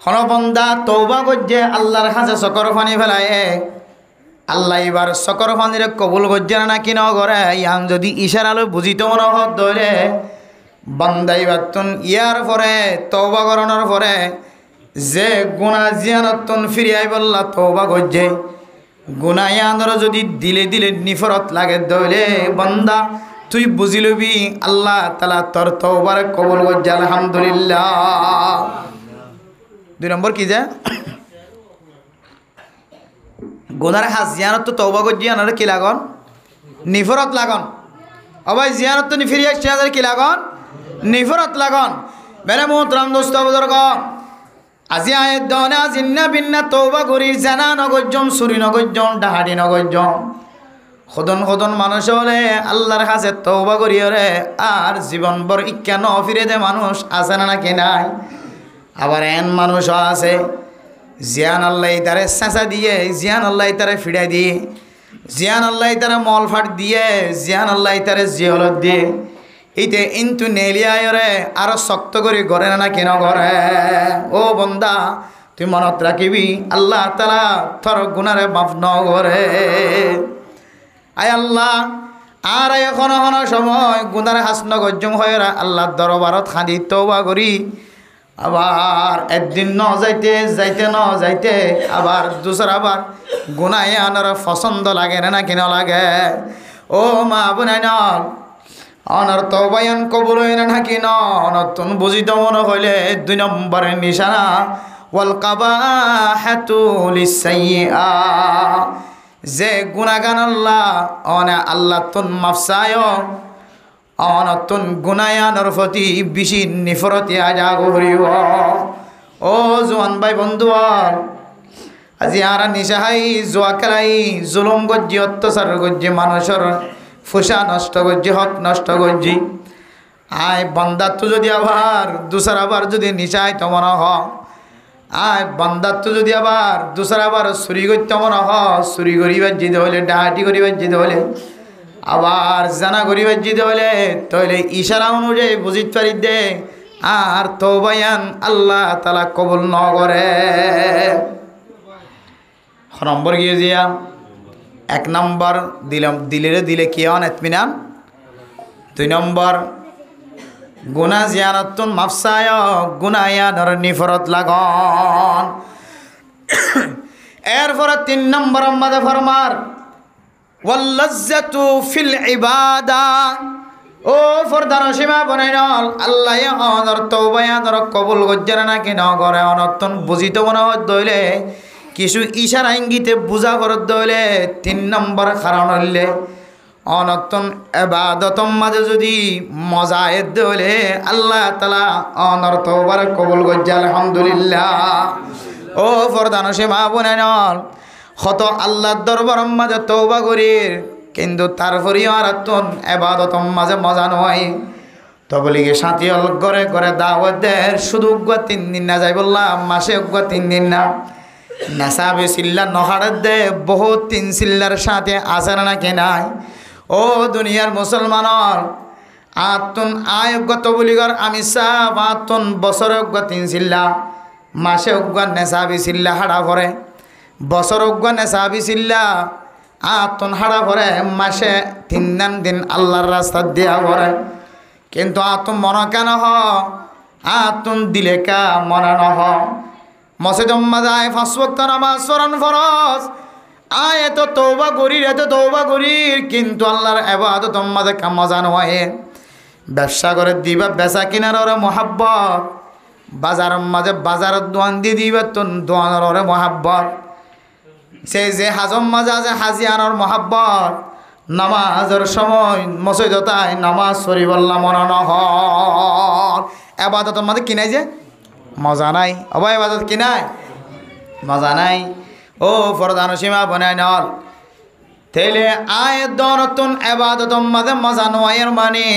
কোন বান্দা তওবা করছে আল্লাহর কাছে চকর পানি ফেলায় আল্লাহ এবার চকর পানিরে কবুল করছে না কি ন করে ইয়ান যদি ইশারালো বুঝিত মনে হত ধরে বান্দা এবার তুন ইয়ার পরে তওবা করানোর পরে যে গুনাহ জিয়ানতন ফিরিয়াই বললা তওবা করছে গুনাহ ইয়ানর যদি দিলে দিলে নিফরত লাগে ধরে বান্দা তুই বুঝি লবি আল্লাহ তাআলা তোর তওবার কবুল করছে আলহামদুলিল্লাহ। 2 নম্বর কি যে গুনার হাজ জিয়ানত তো তওবা করছি আনার কি লাগন নিফরত লাগন অবাই জিয়ানত তো ফিরিয়ে আসছে আনার কি লাগন নিফরত লাগন মেরে মোহতরম দোস্ত বুজুর্গ আজি আয়াত দনে আজিন্না বিন্না তওবা করি জানা নগজম সুরি নগজম ডাহাডি নগজম খদন খদন মানুষ হলে আল্লাহর কাছে তওবা করি রে আর জীবন ভর ইচ্ছা ন ফিরে দে মানুষ আছে না নাকি নাই আবার এন মানুষও আছে জিয়ান আল্লাহ তারে চেঁচা দিয়ে জিয়ান আল্লাহ তারে ফিরাই দিয়ে জিয়ান আল্লাহ তারে মল ফাট দিয়ে জিয়ান আল্লাহ তারে জিহলত দিয়ে এইতে ইন্তু নেলিয়ায়রে আরো শক্ত করে গড়ে না কেন গড়ে ও বন্দা তুই মনত রাখিবি আল্লাহ তাআলা তোর গুনারে মাফ ন করে আয় আল্লাহ আর এখন সময় গুনারে হাসন গজ্জম হয়ে আল্লাহর দরবারত খাঁদি তওবা করি আবার একদিন ন যাইতে যাইতে ন যাইতে আবার দুসরাবার গুনাহে আনার পছন্দ লাগে না কেন লাগে ও মা বোনাই ন অনার তওবায়ান কবুল হয় না কি ন নতুন বুঝিত মনে হইলে 2 নম্বরের নিশানা ওয়াল কাবাহাতু লিসাইয়্যা যে গুনাহগান আল্লাহ অনে আল্লাহ তুন মাফসায় অনতুন গুনায়ানোর প্রতি বেশি নিফরতি আজা করিব ও জোয়ান ভাই বন্ধু আজি আর নিশাহাই জোয়া খেলাই জুলুম গজ্জি অত্যাচার গজ্জি মানুষের ফুসা নষ্ট গজ্জি হক নষ্ট গজ্জি আয় বান্দাত্ব যদি আবার দুসরাবার যদি নিশাই তমন হ আয় বান্দাত্ব যদি আবার দুসরাবার চুরি করতে মন হ চুরি করিবার যেতে হলে ডাহাটি করিবার যেতে হলে আবার জানা করিবার যেতে হলে তাহলে ইশারা অনুযায়ী বুঝিতে পারি দে আর তওবায়ান আল্লাহ তাআলা কবুল ন করে। নম্বর গিয়ে দিয়া 1 নম্বর দিলাম দিলে কি হন ইতমিনান 2 নম্বর গুনাহ জিয়ারতুন মাফসায় গুনায়ানর নিফরত লাগন এরপর 3 নম্বর আমাদের ফরমার ওয়াল্লাজ্জাতু ফিল ইবাদা ও ফরদান সীমা বনাইনল আল্লাহ অনর তওবায়ানর কবুল গজ্জারা না কি ন করে অনতন বুঝিত মনে দইলে কিছু ইশারা ইঙ্গিতে বুঝা করত দইলে 3 নম্বর কারণ হইলে অনতন ইবাদতম মাঝে যদি মজা এদ দইলে আল্লাহ তাআলা অনর তওবার কবুল গজ্জা আলহামদুলিল্লাহ ও ফরদান সীমা বনাইনল কত আল্লাহর দরবার মাঝে তওবা করির কিন্তু তারপরেও আর তুন ইবাদতম মাঝে মজা নয় তবলিগে সাথী হল করে করে দাওয়াত দেয় শুধু 3 দিন না যাই বললাম মাসে 3 দিন না নাসাবে সিল্লা নহাড় দে বহুত 3 সিল্লার সাথে আসে না কে নাই ও দুনিয়ার মুসলমানর আতুন আয়োগ্য তবলিগর আমি সাহ আতুন বছর 3 সিল্লা মাসে নেশাবি সিল্লা হাড়া ভরে বছর নেশাবি সিল্লা আতুন হাড়া ভরে মাসে 3 দিন আল্লাহর রাস্তা দিয়া ভরে কিন্তু আতুন মন কেন হ আতুন দিলে কা মনা নহ মসজিদ মাজায় 5 ওয়াক্ত নামাজ পড়ান ফরজ আয় এত তওবা করির কিন্তু আল্লাহর ইবাদত মাঝে কা মজা নয় ব্যবসা করে দিবা বেচা কিনার ওরে মোহাব্বত বাজার মাঝে বাজারের দোয়ান দিয়ে দিবা তোর দোয়ানের ওরে মোহাব্বত সেই যে হাজম মাঝে আছে হাজিয়ানোর মোহাব্বত নামাজের সময় মসজিদতায় নামাজ পড়ি বললাম মনে নহ ইবাদতের মাঝে কিনাই যে মজা নাই অবা ইবাদত কিনাই মজা নাই ও ফরদান সীমা বনাই নল তেলে আয়াত দনতুন ইবাদতের মাঝে মজা নয়ের মানে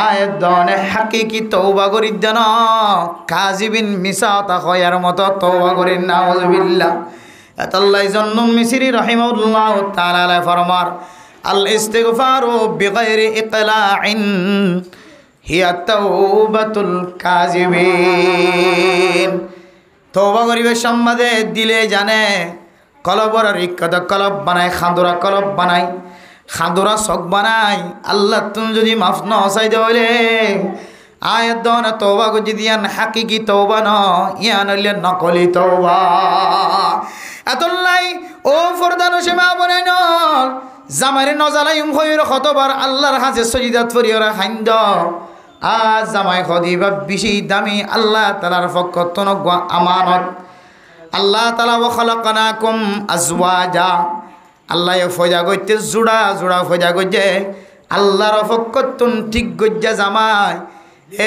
আয়াত দনে হাকিকি তওবা করি দেন কাজিবিন মিসাতা খয়ার মতো তওবা করি নাউযুবিল্লাহ আল্লাহ জন্নুম মিসরি রাহিমাহুল্লাহ তাআলা ফরমার আল ইস্তিগফারু বিগাইরি ইকলাইন হিয়া তাওবাতুল কাযিবিন। তওবা করিবে সম্বাদে দিলে জানে কলবর রিক্কত কলব বানায়, খাঁদুরা কলব বানায়, খাঁদুরা চক বানায়। আল্লাহ তুমি যদি মাফ ন চাইতে হইলে আয়াত দন তওবা গজি দিয়ান হাকিকি তওবা ন ইয়ান হইলে নকলি তওবা। এতলাই ও ফরদানো সেমা বনাই নল জামাইরে নজালাইম হইর কতবার আল্লাহর হাজে সজিদাত ফরিয়রা খাইন্দ আজ জামাই খদিবা বেশি দামি আল্লাহ তালার পক্ষ আমানত। আল্লাহ তালা ও খালাকানাকুম আজওয়াজা, আল্লাহ ফয়দা করতে জোড়া জোড়া ফয়দা করছে আল্লাহর পক্ষতুন ঠিক গজ্জা জামাই।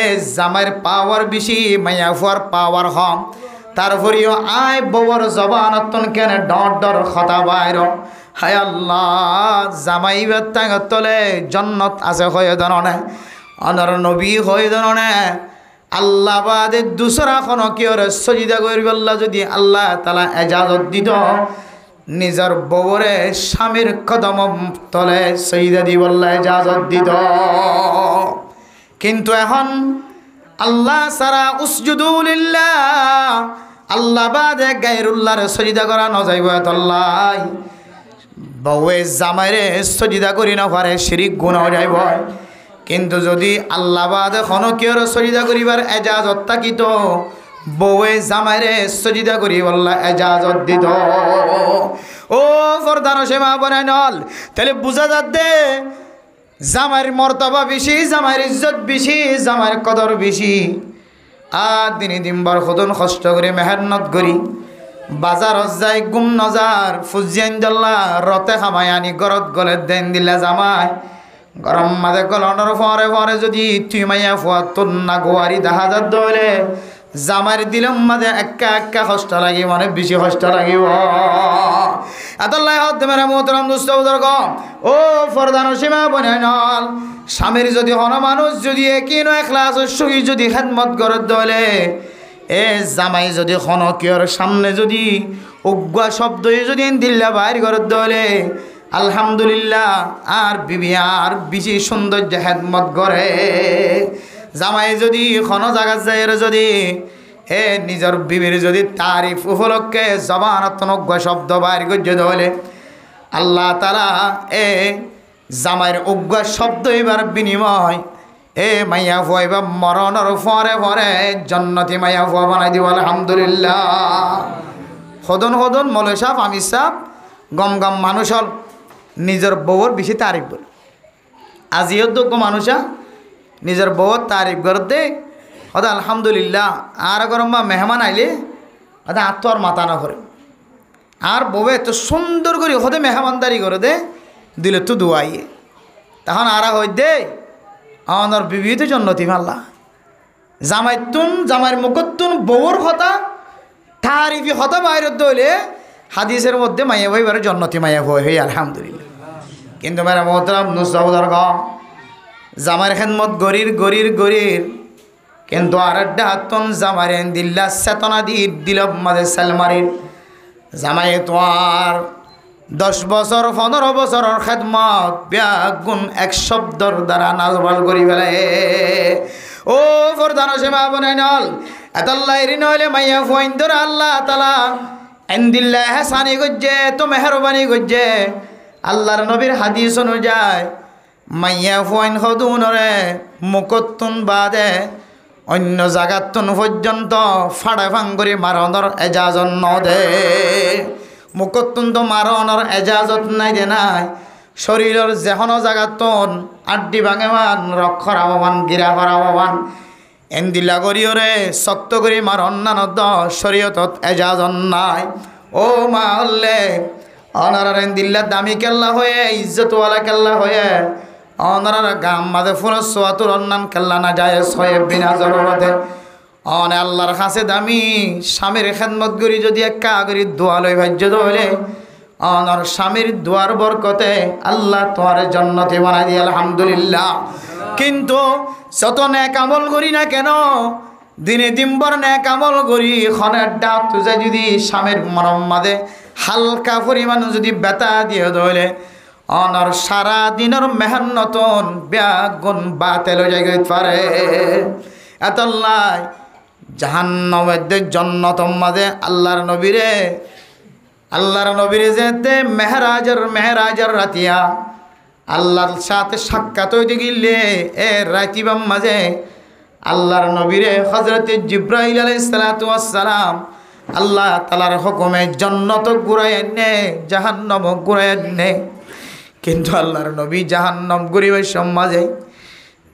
এ জামাইয়ের পাওয়ার বেশি মাইয়া ফুয়ার পাওয়ার কম। তারপরেও আয় বউর জবানতন কেন ডর ডর খতা বাইর। হায় আল্লাহ জামাই বেতাঙ্গ তলে জন্নত আছে হয়ে ধরনে অনর নবী হয়ে ধরনে আল্লাহ বাদে দুসরা খন কিয়র সজিদা করিব আল্লাহ যদি আল্লাহ তালা এজাজত দিত নিজের বউরে স্বামীর কদম তলে সজিদা দিব আল্লাহ এজাজত দিত। কিন্তু এখন আল্লাহ সারা উসজুদু লিল্লাহ, আল্লাহ বাদে গায়রুল্লাহর সজিদা করা ন যাইব। আল্লাহ বউয়ে জামাইরে সজিদা করি না পারে শিরিক গুনাহ যাইব। কিন্তু যদি আল্লাহ বাদে খনকিয়র সজিদা করিবার এজাজত থাকিত বউয়ে জামাইরে সজিদা করি আল্লাহ এজাজত দিত। ও ফরদানো সেমা বনাই নল তাহলে বুঝা যাচ্ছে জামাইয়ের মর্তবা বেশি, জামাইয়ের ইজ্জত বেশি, জামাইয়ের কদর বেশি। আর দিনে দিনবার সদন কষ্ট করে মেহনত করি বাজার যাই গুম নজার ফুজিয়ান জল্লা রতে খামাই আনি গরত গলে দেন দিলে জামাই গরম মাঝে গলনের ফরে ফরে যদি তুই মাইয়া ফুয়া তোর না গোয়ারি দেখা যাত দলে জামাইয়ের দিলম মাঝে একা একা কষ্ট লাগিব, মানে বেশি কষ্ট লাগিব। এতলাই হত মেরা মোহতরম দুষ্ট কম ও ফরদানো সীমা বনাই নল স্বামীর যদি হন মানুষ যদি একই নয় ক্লাস সহি যদি খেদমত গরত দলে এ জামাই যদি খনকিয়র সামনে যদি উগ্গা শব্দ যদি দিল্লা বাইর গরত দলে আলহামদুলিল্লাহ আর বিবি আর বেশি সৌন্দর্য খেদমত করে। জামাই যদি খন জায়গা যায় যদি এ নিজের বিবির যদি তারিফ উপলক্ষে জবানত উগ্গা শব্দ বাইর গজ্য দলে আল্লাহ তালা এ জামাইয়ের উগ্গা শব্দ এবার বিনিময় এ মাইয়া ফুয়া এবার মরণর ফরে ফরে জন্নতি মাইয়া ফুয়া বানাই দিব আলহামদুলিল্লাহ। সদন সদন মলয় সাপ আমি সাপ গম গম মানুষ হল নিজের বউর বেশি তারিফ বলে আজিও যোগ্য মানুষা নিজের বউর তারিফ করতে হয়তো আলহামদুলিল্লাহ। আর গরম বা মেহমান আইলে হয়তো আত্মর মাথা না করে আর বউ এত সুন্দর করে হতে মেহমানদারি করে দে দিলে তো দুয়াইয়ে তখন আর হই দে আমার বিবিধ জন্নতি মাল্লা জামাইতুন জামাইয়ের মুখতুন বউর কথা তারিফি হতা বাইর দইলে হাদিসের মধ্যে মাইয়া ভাই বারে জন্নতি মাইয়া ভয় হই আলহামদুলিল্লাহ। কিন্তু মেরা মোহতরম নুসরাউদার গাম জামাইয়ের খেদমত গরির গরির গরির কিন্তু আর হাতন জামাইয়ের দিল্লা চেতনা দি দিল মাঝে সালমারির জামাই তোমার 10 বছর 15 বছরের খেদমত ব্যাগুণ এক শব্দর দ্বারা নাজবাল করি ফেলে। ও ফরদানো সেমা বনাই নল এতাল্লাহ এরি নইলে মাইয়া ফুয়াইন্দর আল্লাহ তালা এন্দিল্লা হেসানি গজ্জে তো মেহরবানি গজ্জে আল্লাহর নবীর হাদিস অনুযায়ী মাইয়া ফুয়াইন সদুনরে মুকতুন বাদে অন্য জাগাতুন পর্যন্ত ফাড়া ফাং করে মারণর এজাজত নদে। মুকতুন তো মারণর এজাজত নাই দে নাই শরীরের যেহন জাগাতন আড্ডি ভাঙেবান রক্ষর আহ্বান গিরা আহ্বান এন্দিল্লা করিওরে শক্ত করে মারণ নানদ শরীয়তত এজাজত নাই। ও মা হল্লে অনারার এন্দিল্লা দামি কেল্লা হয়ে ইজ্জতওয়ালা কেল্লা হয়ে অনারার গাম মাঝে ফুল সোয়াতুর অন্যান কেল্লা না যায় সয়ে বিনা জরুরতে অনে আল্লাহর কাছে দামি স্বামীর খেদমত করি যদি একা করি দোয়া লই ভাজ্য ধরে অনর স্বামীর দোয়ার বরকতে আল্লাহ তোমার জন্নতি বানাই দিয়ে আলহামদুলিল্লাহ। কিন্তু যত নেক আমল করি না কেন দিনে দিনবার নেক আমল করি খনের ডাব তুজে যদি স্বামীর মরম মাঝে হালকা পরিমাণ যদি বেতা দিয়ে ধরে অনর সারা দিনের মেহনতন ব্যাগুন বাতেল জায়গায় পারে এতল্লাই জাহান্নামের জন্নতম মাঝে আল্লাহর নবীরে যেতে মেহরাজের রাতিয়া আল্লাহর সাথে সাক্ষাৎ হইতে গিলে এ রাতিবাম মাঝে আল্লাহর নবীরে হযরতে জিব্রাইল আলাইহিস সালাতু ওয়াস সালাম আল্লাহ তাআলার হুকুমে জান্নাত ঘুরায় এনে জাহান্নাম ঘুরায় এনে কিন্তু আল্লাহর নবী জাহান্নাম ঘুরিবার সমাজে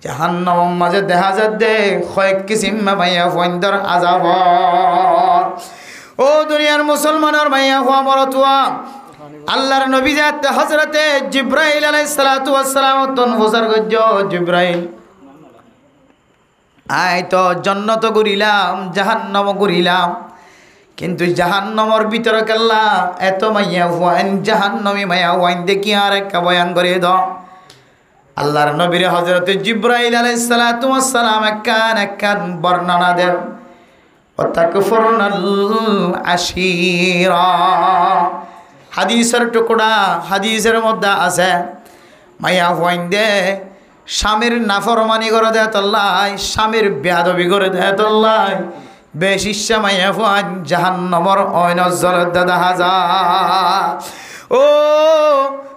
জাহান্নাম মাঝে দেখা যাচ্ছে কয়েক কিসিম মাইয়া ফন্দর আযাব ও দুনিয়ার মুসলমানের মাইয়া হওয়া মরতুয়া আল্লাহর নবী যাতে হযরতে জিব্রাইল আলাইহিস সালাতু ওয়াস সালাম তন হুজুর গজ্জ জিব্রাইল আয় তো জান্নাত ঘুরিলাম জাহান্নাম ঘুরিলাম কিন্তু জাহান্নামের ভিতরে কেল্লা এত মাইয়া হওয়ান জাহান্নামী মাইয়া হওয়ান দেখি আর একটা বয়ান করে দাও আল্লাহর নবীর হযরতে জিব্রাইল আলাইহিস সালাতু ওয়াস সালাম একখান বর্ণনা দেন ওয়াতাকফুরনাল আশীরা হাদিসের টুকরা হাদিসের মধ্যে আছে মাইয়া হওয়ান দে স্বামীর নাফরমানি করে দেয় তল্লাই স্বামীর বেয়াদবি করে দেয় তল্লাই বেশিষ্যা মাইয়া হওয়ান জাহান্নামের অনজর দেখা যায় ও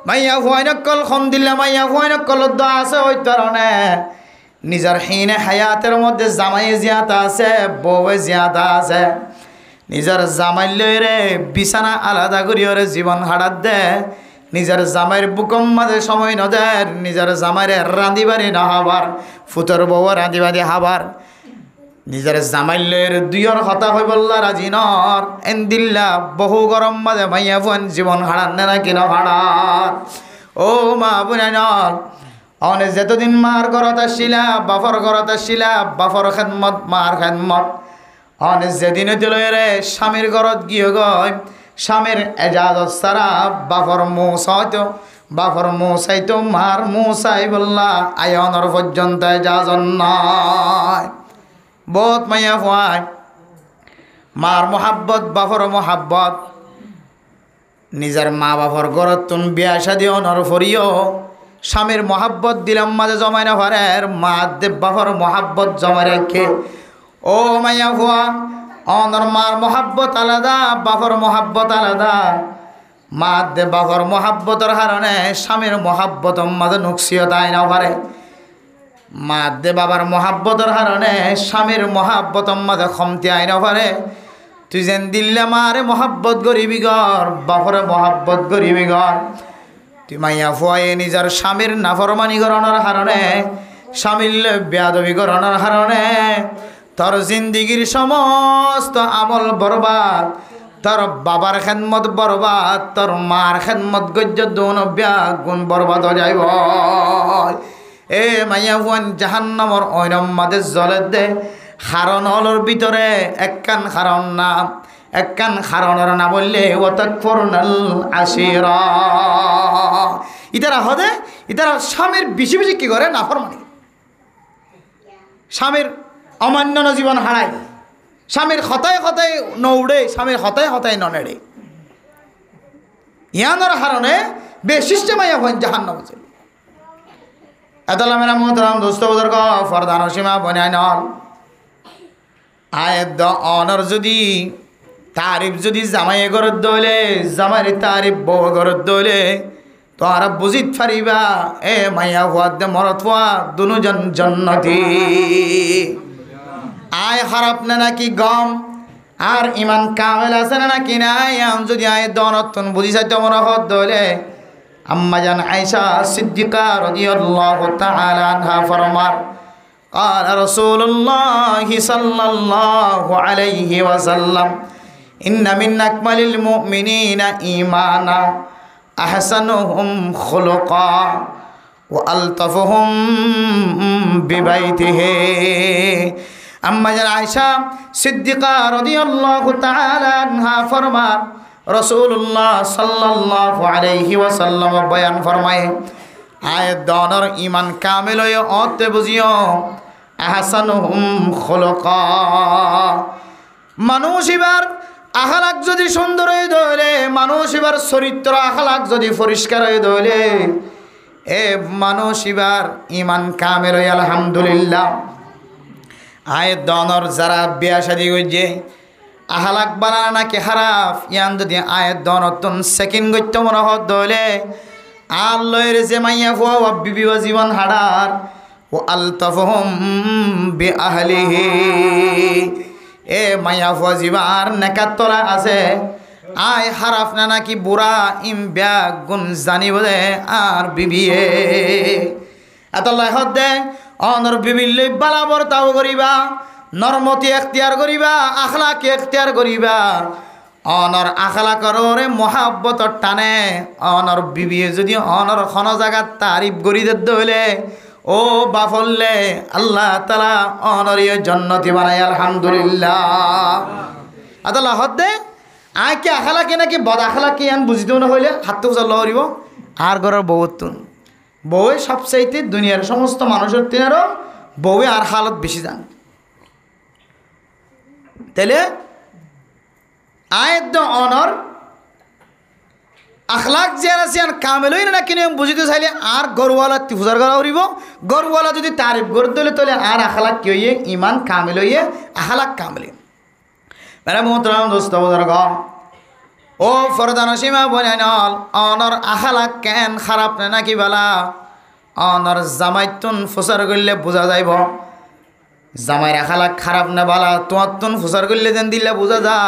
মাইয়া হওয়াইনকল খন দিলে মাইয়া হওয়াইনকল আছে ওই কারণে নিজের হিনে হায়াতের মধ্যে জামাই জিয়াতা আছে বউয়ে জিয়াতা আছে নিজের জামাই লইরে বিছানা আলাদা করিওরে জীবন হারাত দে নিজের জামাইয়ের বুকম মাঝে সময় নদের নিজের জামাইরে রাঁধিবারি না হবার ফুতর বউ রাঁধিবারি হাবার নিজের জামাইলের দুইয়ের কথা হই বললা রাজি নর এন্দিল্লা বহু গরম মাঝে মাইয়া বোন জীবন হারান না কিনা হারার ও মা বোনার অনে যেতদিন মার ঘরত আসিলা বাফর ঘরত আসিলা বাফর খেদমত মার খেদমত অনে যেদিন দিলরে স্বামীর ঘরত গিয়ে গয় স্বামীর এজাজত সারা বাফর মৌসাইতো মার মৌসাই বললা আয়নর পর্যন্ত এজাজত নয় বহুত মাইয়া হওয়ায় মার মোহাব্বত বাফর মোহাব্বত নিজের মা বাপর ঘরত তুন বিয়া শাদি অনর ফরিও স্বামীর মোহাব্বত দিলাম মাঝে জমাই না ভরের মা দেব বাপর মোহাব্বত জমা রেখে ও মাইয়া হওয়া অনর মার মোহাব্বত আলাদা বাপর মোহাব্বত আলাদা মা দেব বাপর মোহাব্বতের কারণে স্বামীর মোহাব্বত মাঝে নুকসিও তাই না ভরে মা দে বাবার মহাব্বতের কারণে স্বামীর মহাব্বত মাঝে কমতি আইন পারে তুই যেন দিল্লে মারে মহাব্বত গরিবি গর বাপরে মহাব্বত গরিবি গর তুই মাইয়া ফুয়াই নিজের স্বামীর নাফরমানি করণের কারণে স্বামীর বেয়াদবি করণের কারণে তোর জিন্দিগির সমস্ত আমল বরবাদ তোর বাবার খেদমত বরবাদ তোর মার খেদমত গজ্য দোন গুণ বরবাদ হয়ে যাইব এ মাইয়া হুয়ান জাহান্নামর ঐরম মাদে জলে দে কারণ হলর ভিতরে একখান কারণ নাম একখান কারণের না বললে ওয়াতাকফুরনাল আশীরা ইতারা হদে ইতারা স্বামীর বেশি বেশি কি করে নাফরমানি স্বামীর অমান্য জীবন হারায় স্বামীর হতায় হতায় নৌড়ে স্বামীর হতায় হতায় ননেড়ে ইয়ানোর কারণে বেশিষ্ট মাইয়া হুয়ান জাহান্নাম আছে এতলা মেরা মোহতরাম দোস্ত বুজুর্গ ফরদান সীমা বনায় নল আয়ের অনর যদি তারিফ যদি জামাইয়ে ঘরত দইলে জামাইয়ের তারিফ বউ ঘরত দইলে তো আর বুঝিত পারিবা এ মাইয়া হুয়াদ দে মরত হুয়া দুনুজন জন্নতি আয় খারাপ না নাকি গম আর ইমান কামেল আছে না নাকি নাই আম যদি আয় দনতন বুঝি চাইতে মনে হত দইলে আম্মা জান আয়েশা সিদ্দিকা রাদিয়াল্লাহু তাআলা আনহা ফরমার قال رسول الله صلى الله عليه وسلم إن من أكمل المؤمنين إيمانا أحسنهم خلقا وألطفهم ببيته আম্মা জান আয়েশা সিদ্দিকা রাদিয়াল্লাহু তাআলা আনহা ফরমার রাসূলুল্লাহ সাল্লাল্লাহু আলাইহি ওয়াসাল্লাম বয়ান ফরমায় আয়াত দনর ঈমান কামিল হয়ে অতে বুঝিও আহসানুহুম খুলুকা মানুষ এবার আখলাক যদি সুন্দর হয়ে ধরে মানুষ এবার চরিত্র আখলাক যদি পরিষ্কার হয়ে ধরে এ মানুষ এবার ইমান কামেল হয়ে আলহামদুলিল্লাহ। আয়ের দনর যারা বিয়া শাদি করছে আহলাক বানা নাকি হারাফ ইয়ান যদি আয়ের দনতন সেকেন্ড গত্য মনে হত ধরে আর লয়ের যে মাইয়া ফুয়া বিবি জীবন হাড়ার ও আলতাফহুম বি আহলিহি এ মাইয়া ফুয়া জীবার নেকাত তোলা আছে আয় হারাফ না নাকি বুড়া ইম ব্যাগ গুণ জানিব দে আর বিবিয়ে এত লেখত দে অনর বিবিল্লে বালাবর তাও করিবা নরমতি এখতিয়ার করিবা আখলাক এখতিয়ার করিবা অনর আখলাকর মহাব্বতর টানে অনর বিবিয়ে যদি অনর খন জায়গাত তারিফ করি দিতে হইলে ও বাফললে আল্লাহ তালা অনরীয় জন্নতি বানাই আলহামদুলিল্লাহ। আদাল্লা হদ দে আয় কি আখালাকে নাকি বদ আখালাকে আন বুঝিতে না হইলে হাত তো উজাল্লা করিব আর ঘরের বউতুন বউয়ে সবচাইতে দুনিয়ার সমস্ত মানুষের তিনারও বউয়ে আর হালত বেশি যান তাইলে আয়ের অনর আখলাক যে আছে আর কামেলই না কিনে বুঝিতে চাইলে আর গরুওয়ালা তিফুজার করা করিব গরুওয়ালা যদি তারিফ করে দিলে তাহলে আর আখলাক কি হইয়ে ইমান কামেল হইয়ে আখলাক কামেলে মেরা মোহতরাম দোস্ত বুজুর্গ ও ফরদান সীমা বনাইনল অনর আখলাক কেন খারাপ না নাকি বালা অনর জামাইতুন ফুসার করলে বোঝা যাইব জামাইয়ের আখলাক খারাপ না বালা তোমার তুন ফুসার করলে যেন দিলে বোঝা যা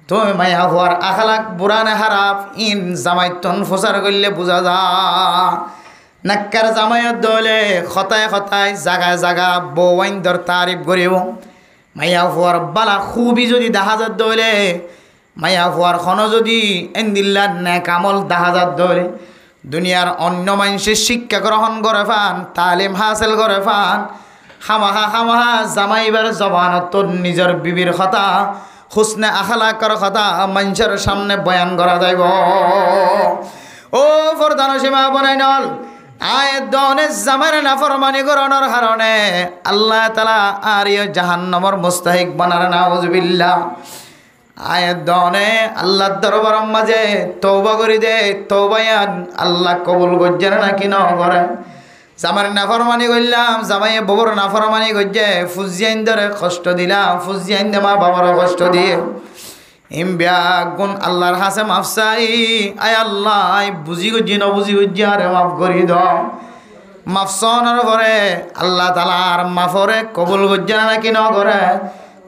তুমি মাইয়া হওয়ার আখলাক বুড়া না খারাপ ইন জামাইতুন ফুসার করলে বোঝা যা নাক্কার জামাইয়ের দলে খতায় খতায় জাগায় জাগা বউয়াইন্দর তারিফ করিব মাইয়া হওয়ার বালা খুবই যদি দেখা যাত দলে মাইয়া হওয়ার খন যদি এন্দিল্লার ন্যাক আমল দেখা যাত দলে দুনিয়ার অন্য মানুষের শিক্ষা গ্রহণ করে ফান তালিম হাসিল করে ফান খামাহা জামাইবার জবানত নিজের বিবির কথা হুসনে আখলাকর কথা মানুষের সামনে বয়ান করা যাইব ও ফরদান সীমা বনাই নল আয়ের দনে জামাইর নাফরমানি করানোর কারণে আল্লাহ তালা আর জাহান্নামর মুস্তাহিক বানার নাউজুবিল্লাহ আয়ের দনে আল্লাহর দরবার মাঝে তওবা করি দে তওবায়ান আল্লাহ কবুল করছেন নাকি ন করে জামার নাফরমানি করলাম জামাইয়ে ববর নাফরমানি করছে ফুজিয়াইন ধরে কষ্ট দিলাম ফুজিয়াইন দে মা বাবারও কষ্ট দিয়ে ইমব্যাগুন আল্লাহর হাসে মাফসাই আয় আল্লাহ বুঝি গুজি ন বুঝি গুজি আরে মাফ করি দাও মাফসনের পরে আল্লাহ তালার মাফরে কবুল করছে নাকি ন করে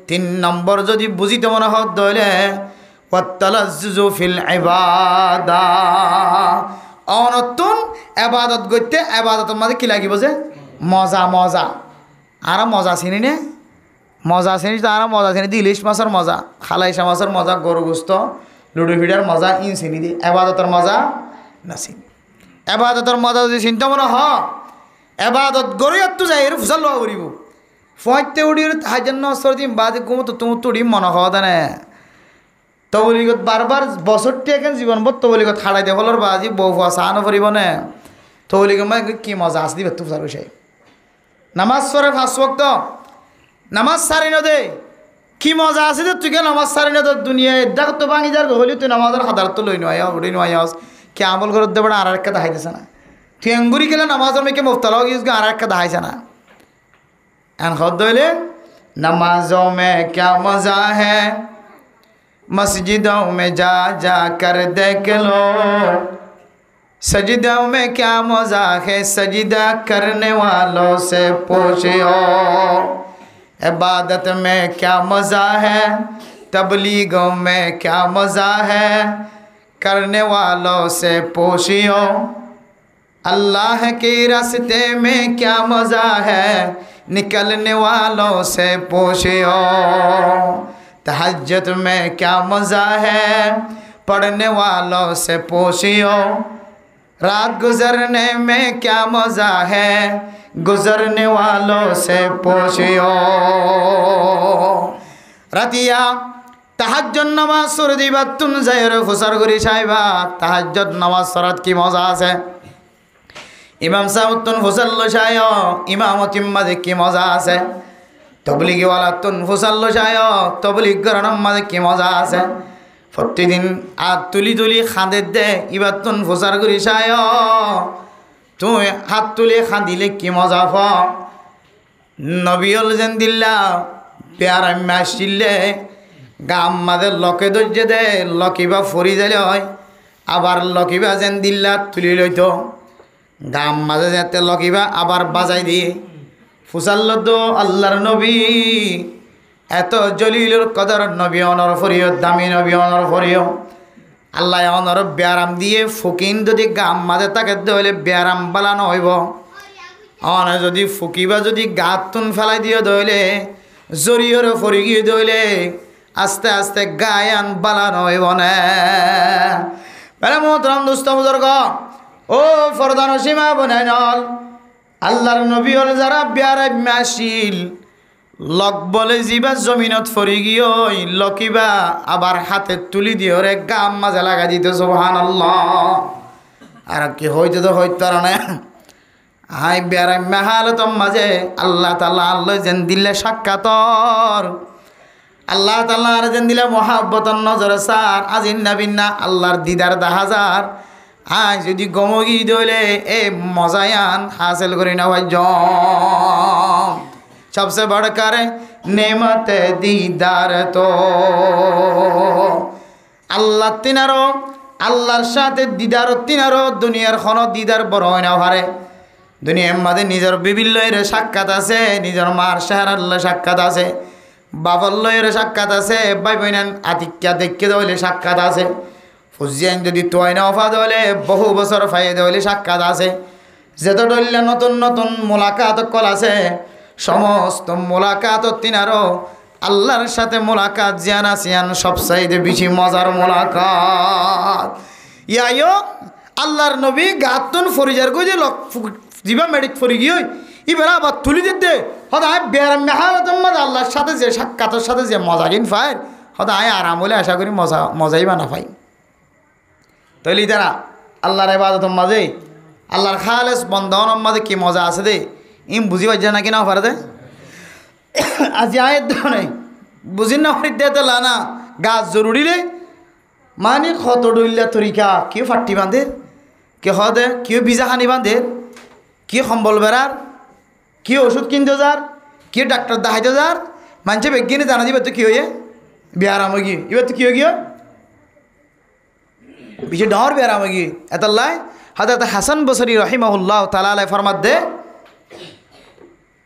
3 নম্বর যদি বুঝিতে মনে হত দইলে ওয়াতালাজ্জুজু ফিল ইবাদা অনতুন এবাদত করতে এবাদতের মাঝে কি লাগিব যে মজা মজা আর মজা চিনি নে মজা চিনি তো আর মজা চিনি দি ইলিশ মাছের মজা খালাইশা মাছের মজা গরু গোস্ত লুডু ফিডার মজা ইন চিনি দি এবাদতের মজা না চিনি এবাদতের মজা যদি চিন্তা মনে হ এবাদত গরিয়ত তো যাই এর ফুসাল লওয়া করিব ফয়তে উড়ি হাজার নসর দিন বাদে ঘুমতো তুমি তুড়ি মনে হওয়া দেনে তবলিগত বারবার বছরটি এখন জীবনবত তবলিগত খাড়াই দে ফলর বাজি বউ ফুয়া চাহ নফরিব নে তবলিগত মানে কি মজা আস দিবে তু সার বিষয় নামাজ পড়ে 5 ওয়াক্ত নামাজ সারি নদে কি মজা আছে যে তুই নামাজ সারি নদ দুনিয়ায় দেখ তো ভাঙি যার হলি তুই নামাজের হাদার তো লই নয় উড়ি নয় কে আমল করে দেবে আর একটা দেখাইতেছে না তুই আঙ্গুরি গেলে নামাজের মেয়েকে মুফতালাও গিয়ে আর একটা দেখাইছে না এন হদ দইলে नमाजों में क्या मज़ा है मस्जिदों में जा जा कर देख लो सजदों में क्या मज़ा है सजदा करने वालों से पूछो इबादत में क्या मज़ा है तबलीगों में क्या मज़ा है करने वालों से पूछो अल्लाह के रास्ते में क्या मज़ा है निकलने वालों से पूछो तहज्जुद में क्या मज़ा है पढ़ने वालों से पूछो रात गुजरने में क्या मज़ा है गुजरने वालों से पूछो रातिया तहज्जुद नमाज सुर दिबा तुम जायर फुसर करी साइबा तहज्जुद नमाज सरात की मज़ा আছে ইমাম সাউতুন ফসল শায় ইমামতির মাঝে কি মজা আছে তবলিগওয়ালা তুন ফুসাল্লো চায় তবলিগ করানোর মাঝে কি মজা আছে প্রতিদিন হাত তুলি তুলি খাঁদের দে এবার তুন ফুসার করি চায় তুই হাত তুলি খাঁদিলে কি মজা প নবীল যেন দিল্লা পেয়ার আসছিলে গাম মাঝে লকে ধৈর্য দে লকিবা ফরি দিলে হয় আবার লকিবা যেন দিল্লা তুলি লইতো গাম মাঝে যেতে লকিবা আবার বাজাই দিয়ে ফুসাল্লো তো আল্লাহর নবী এত জলিলুল কদর নবী অনর ফরিও দামি নবী অনর ফরিও আল্লাহ অনর ব্যারাম দিয়ে ফুকিন যদি গাম মাঝে তাকে দইলে ব্যারাম বালানো হইব অন যদি ফুকিবা যদি গাত তুন ফেলাই দিয়ে দইলে জরিয়র ফরি গিয়ে দইলে আস্তে আস্তে গায়ান বালানো হইব না বেলা মোহতরম দুস্থ বুজুর্গ ও ফরদান সীমা বনাই নল আল্লাহর নবী হল যারা বিয়ারে মাসিল লক বলে জিবা জমিনত ফরি গিয়ে লকিবা আবার হাতে তুলি দিয়ে রে গাম মাঝে লাগা দিত সুবহানাল্লাহ আর কি হইতে তো হইতে না হাই বিয়ারে মেহালতম মাঝে আল্লাহ তাআলা আল্লাহ যেন দিলে সাক্ষাতর আল্লাহ তাআলা আর যেন দিলে মহাব্বতন নজর সার আজিন নাবিন্না আল্লাহর দিদার দাহাজার আজ যদি গমগি দইলে এ মজায়ান হাসিল করি না ভাই सबसे बढ़कर नेमत दीदार तो আল্লাহ তিনারো আল্লাহর সাথে দিদার তিনারো দুনিয়ার খন দিদার বড় হয় না হারে দুনিয়ার মাঝে নিজের বিভিন্ন সাক্ষাৎ আছে নিজের মার শাহর আল্লাহ সাক্ষাৎ আছে বাবার লয়ের সাক্ষাৎ আছে ভাই বোনেন আতিক্যা দেখে দইলে সাক্ষাৎ আছে ফুজিয়ান যদি তোয় না অফা দইলে বহু বছর ফাইয়ে দইলে সাক্ষাৎ আছে যেত দইলে নতুন নতুন মোলাকাত কল আছে সমস্ত মোলাকাত তিনারো আল্লাহর সাথে মোলাকাত জিয়ান আসিয়ান সবচাইতে বেশি মজার মোলাকাত ইয়াইও আল্লাহর নবী গাতুন ফরিজার কই লক জিবা মেডিক ফরি গিয়ে ইবেরা আবার তুলি দিতে হদায় বের মেহালতম মাঝে আল্লাহর সাথে যে সাক্ষাতের সাথে যে মজা কিন ফায় হদায় আরাম হলে আশা করি মজাই বানা পাই তাইলে তারা আল্লাহর ইবাদতের মাঝে আল্লাহর খালেস বন্দাওয়ানোর মাঝে কি মজা আছে দে ইম বুঝি পাইছে নাকি না পারে দে আজি আয়ের ধরনে বুঝি না পারি দে তো লানা গাছ জরুরি রে মানে কত ডইলা তরিকা কেউ ফাট্টি বাঁধে কেউ হদে কেউ বিজা খানি বাঁধে কেউ সম্বল বেড়ার কেউ ওষুধ কিনতে যার কেউ ডাক্তার দেখাইতে যার মানুষে বেগিনে জানা দিবে তো কি হয়ে বিয়ারাম গিয়ে এবার তো কি হয়ে গিয়ে বিশে ডর বিয়ারাম গিয়ে এতাল্লাই হযরত হাসান বসরি রহিমাহুল্লাহ তাআলা আলাইহি ফরমাত দে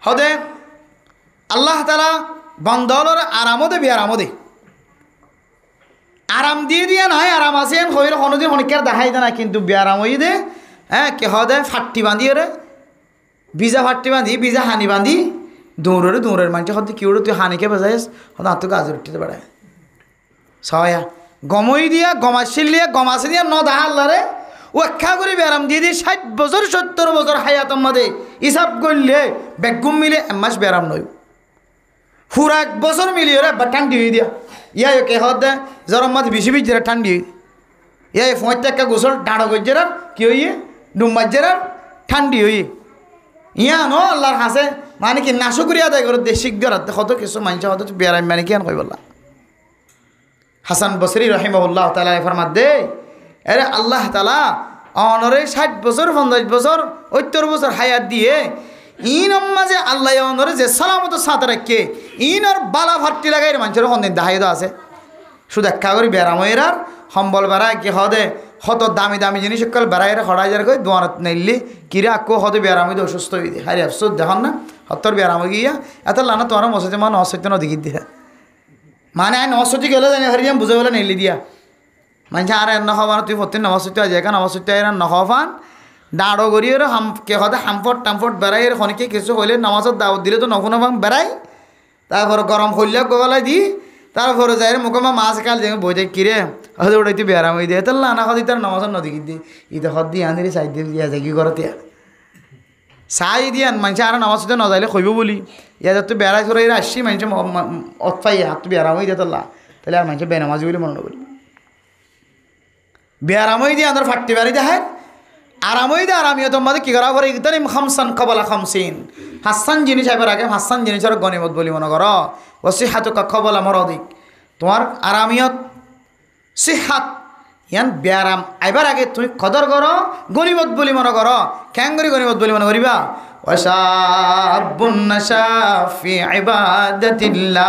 হদে আল্লাহ তাআলা বান্দার আরামদে বিয়ারামদে আরাম দিয়ে দিয়া নাই আরাম আছে হইর কোনোদিন অনেকের দেখাই দে না কিন্তু বিয়ারাম হই দে হ্যাঁ কে হদে ফাট্টি বাঁধিয়ে রে বিজা ফাট্টি বাঁধি বিজা হানি বাঁধি দৌড়ের মানুষ হতে কি উড়ো তুই হানিকে বাজাইস হতো আর তো গাছ উঠতে বেড়ায় সয়া গমই দিয়া গমাসিল দিয়া গমাসি দিয়া ন দেখা আল্লাহরে ও একা করে ব্যারাম দিয়ে দিয়ে 60 বছর 70 বছর হায়াতম মাদে হিসাব করলে বেগুম মিলে মাস ব্যারাম নয় পুরা 1 বছর মিলিয়ে রে ঠান্ডি হয়ে দিয়া ইয়া কে হদে জ্বর মাঝে বেশি বেশি ঠান্ডি ইয়া 5 গোসল ডাঁড়ো গজ্জেরা কি হইয়ে ডুম্বাজ্জেরা ঠান্ডি হইয়ে ইয়া ন আল্লাহর হাসে মানে কি নাশকরি আদায় করে দেশিক দরাত কত কিছু মানুষ হতো ব্যারাম মানে কি কই বললা হাসান বসরি রহিমাহুল্লাহ তাআলা ফরমাত দে আরে আল্লাহ তাআলা অনরে 60 বছর 50 বছর 70 বছর হায়াত দিয়ে ইন মাঝে আল্লাহ অনরে যে সালামত সাথ রাখে ইনর বালা ফাট্টি লাগাই মানুষের কোনদিন দাহাই তো আছে শুধু একা করে বেড়াময়েরার সম্বল বেড়ায় কি হদে হত দামি দামি জিনিস কাল বেড়াইরা হড়াই যার কই দোয়ারত নাইলি কিরে আকো হদে বেড়ামই অসুস্থ হয়ে দিয়ে হারি আফসোস দেখুন না হতর বেড়ামে গিয়া এত লানা তোমার মসজিদে মান অসত্য নদী দিয়ে মানে আইন অসতি গেলে জানি হারি বুঝে বলে নেলি দিয়া মানে আর এর নহবান তুই প্রতি নবসত্য আজ একা নবসত্য এর নহবান ডাঁড়ো গড়িয়ে হাম কে হতে হামফট টামফট বেড়াই খনিকে কিছু হইলে নামাজত দাওয়াত দিলে তো নকুন বেড়াই তারপর গরম হইলে গোগলাই দি তারপরে যাই মুখমা মাছ কাল যে বই দেখ কিরে হয়তো ওটাই তুই বেড়াম হয়ে দিয়ে তাহলে না হদি তার নমাজত নদী দি ইতে হদ দি আনি চাই দিয়ে দিয়া যায় কি করতে চাই দিয়ে মানুষ আর নামাজ নজাইলে কইব বলি ইয়াদের তো বেড়াই করে আসছি মানুষে অতফাই হাত তো বেড়াম হয়ে দিয়ে তাহলে আর মানুষে বেনামাজি বলে মনে করি বেড়াম হয়ে দিয়ে আমাদের ফাটতে বেড়াই দেখায় আরামই দে আরামিও তোমাদের কি করা করে ইকদানি খামসান কবলা খামসিন হাসান জিনিস আইবার আগে হাসান জিনিসের গনিমত বলি মনে করো ওসিহাতুকা কবলা মরদিক তোমার আরামিয়ত সিহাত ইয়ান ব্যারাম আইবার আগে তুমি কদর করো গনিমত বলি মনে করো ক্যাঙ্গরি গনিমত বলি মনে করিবা ওয়াশাবুন নাশা ফি ইবাদাতিল্লাহ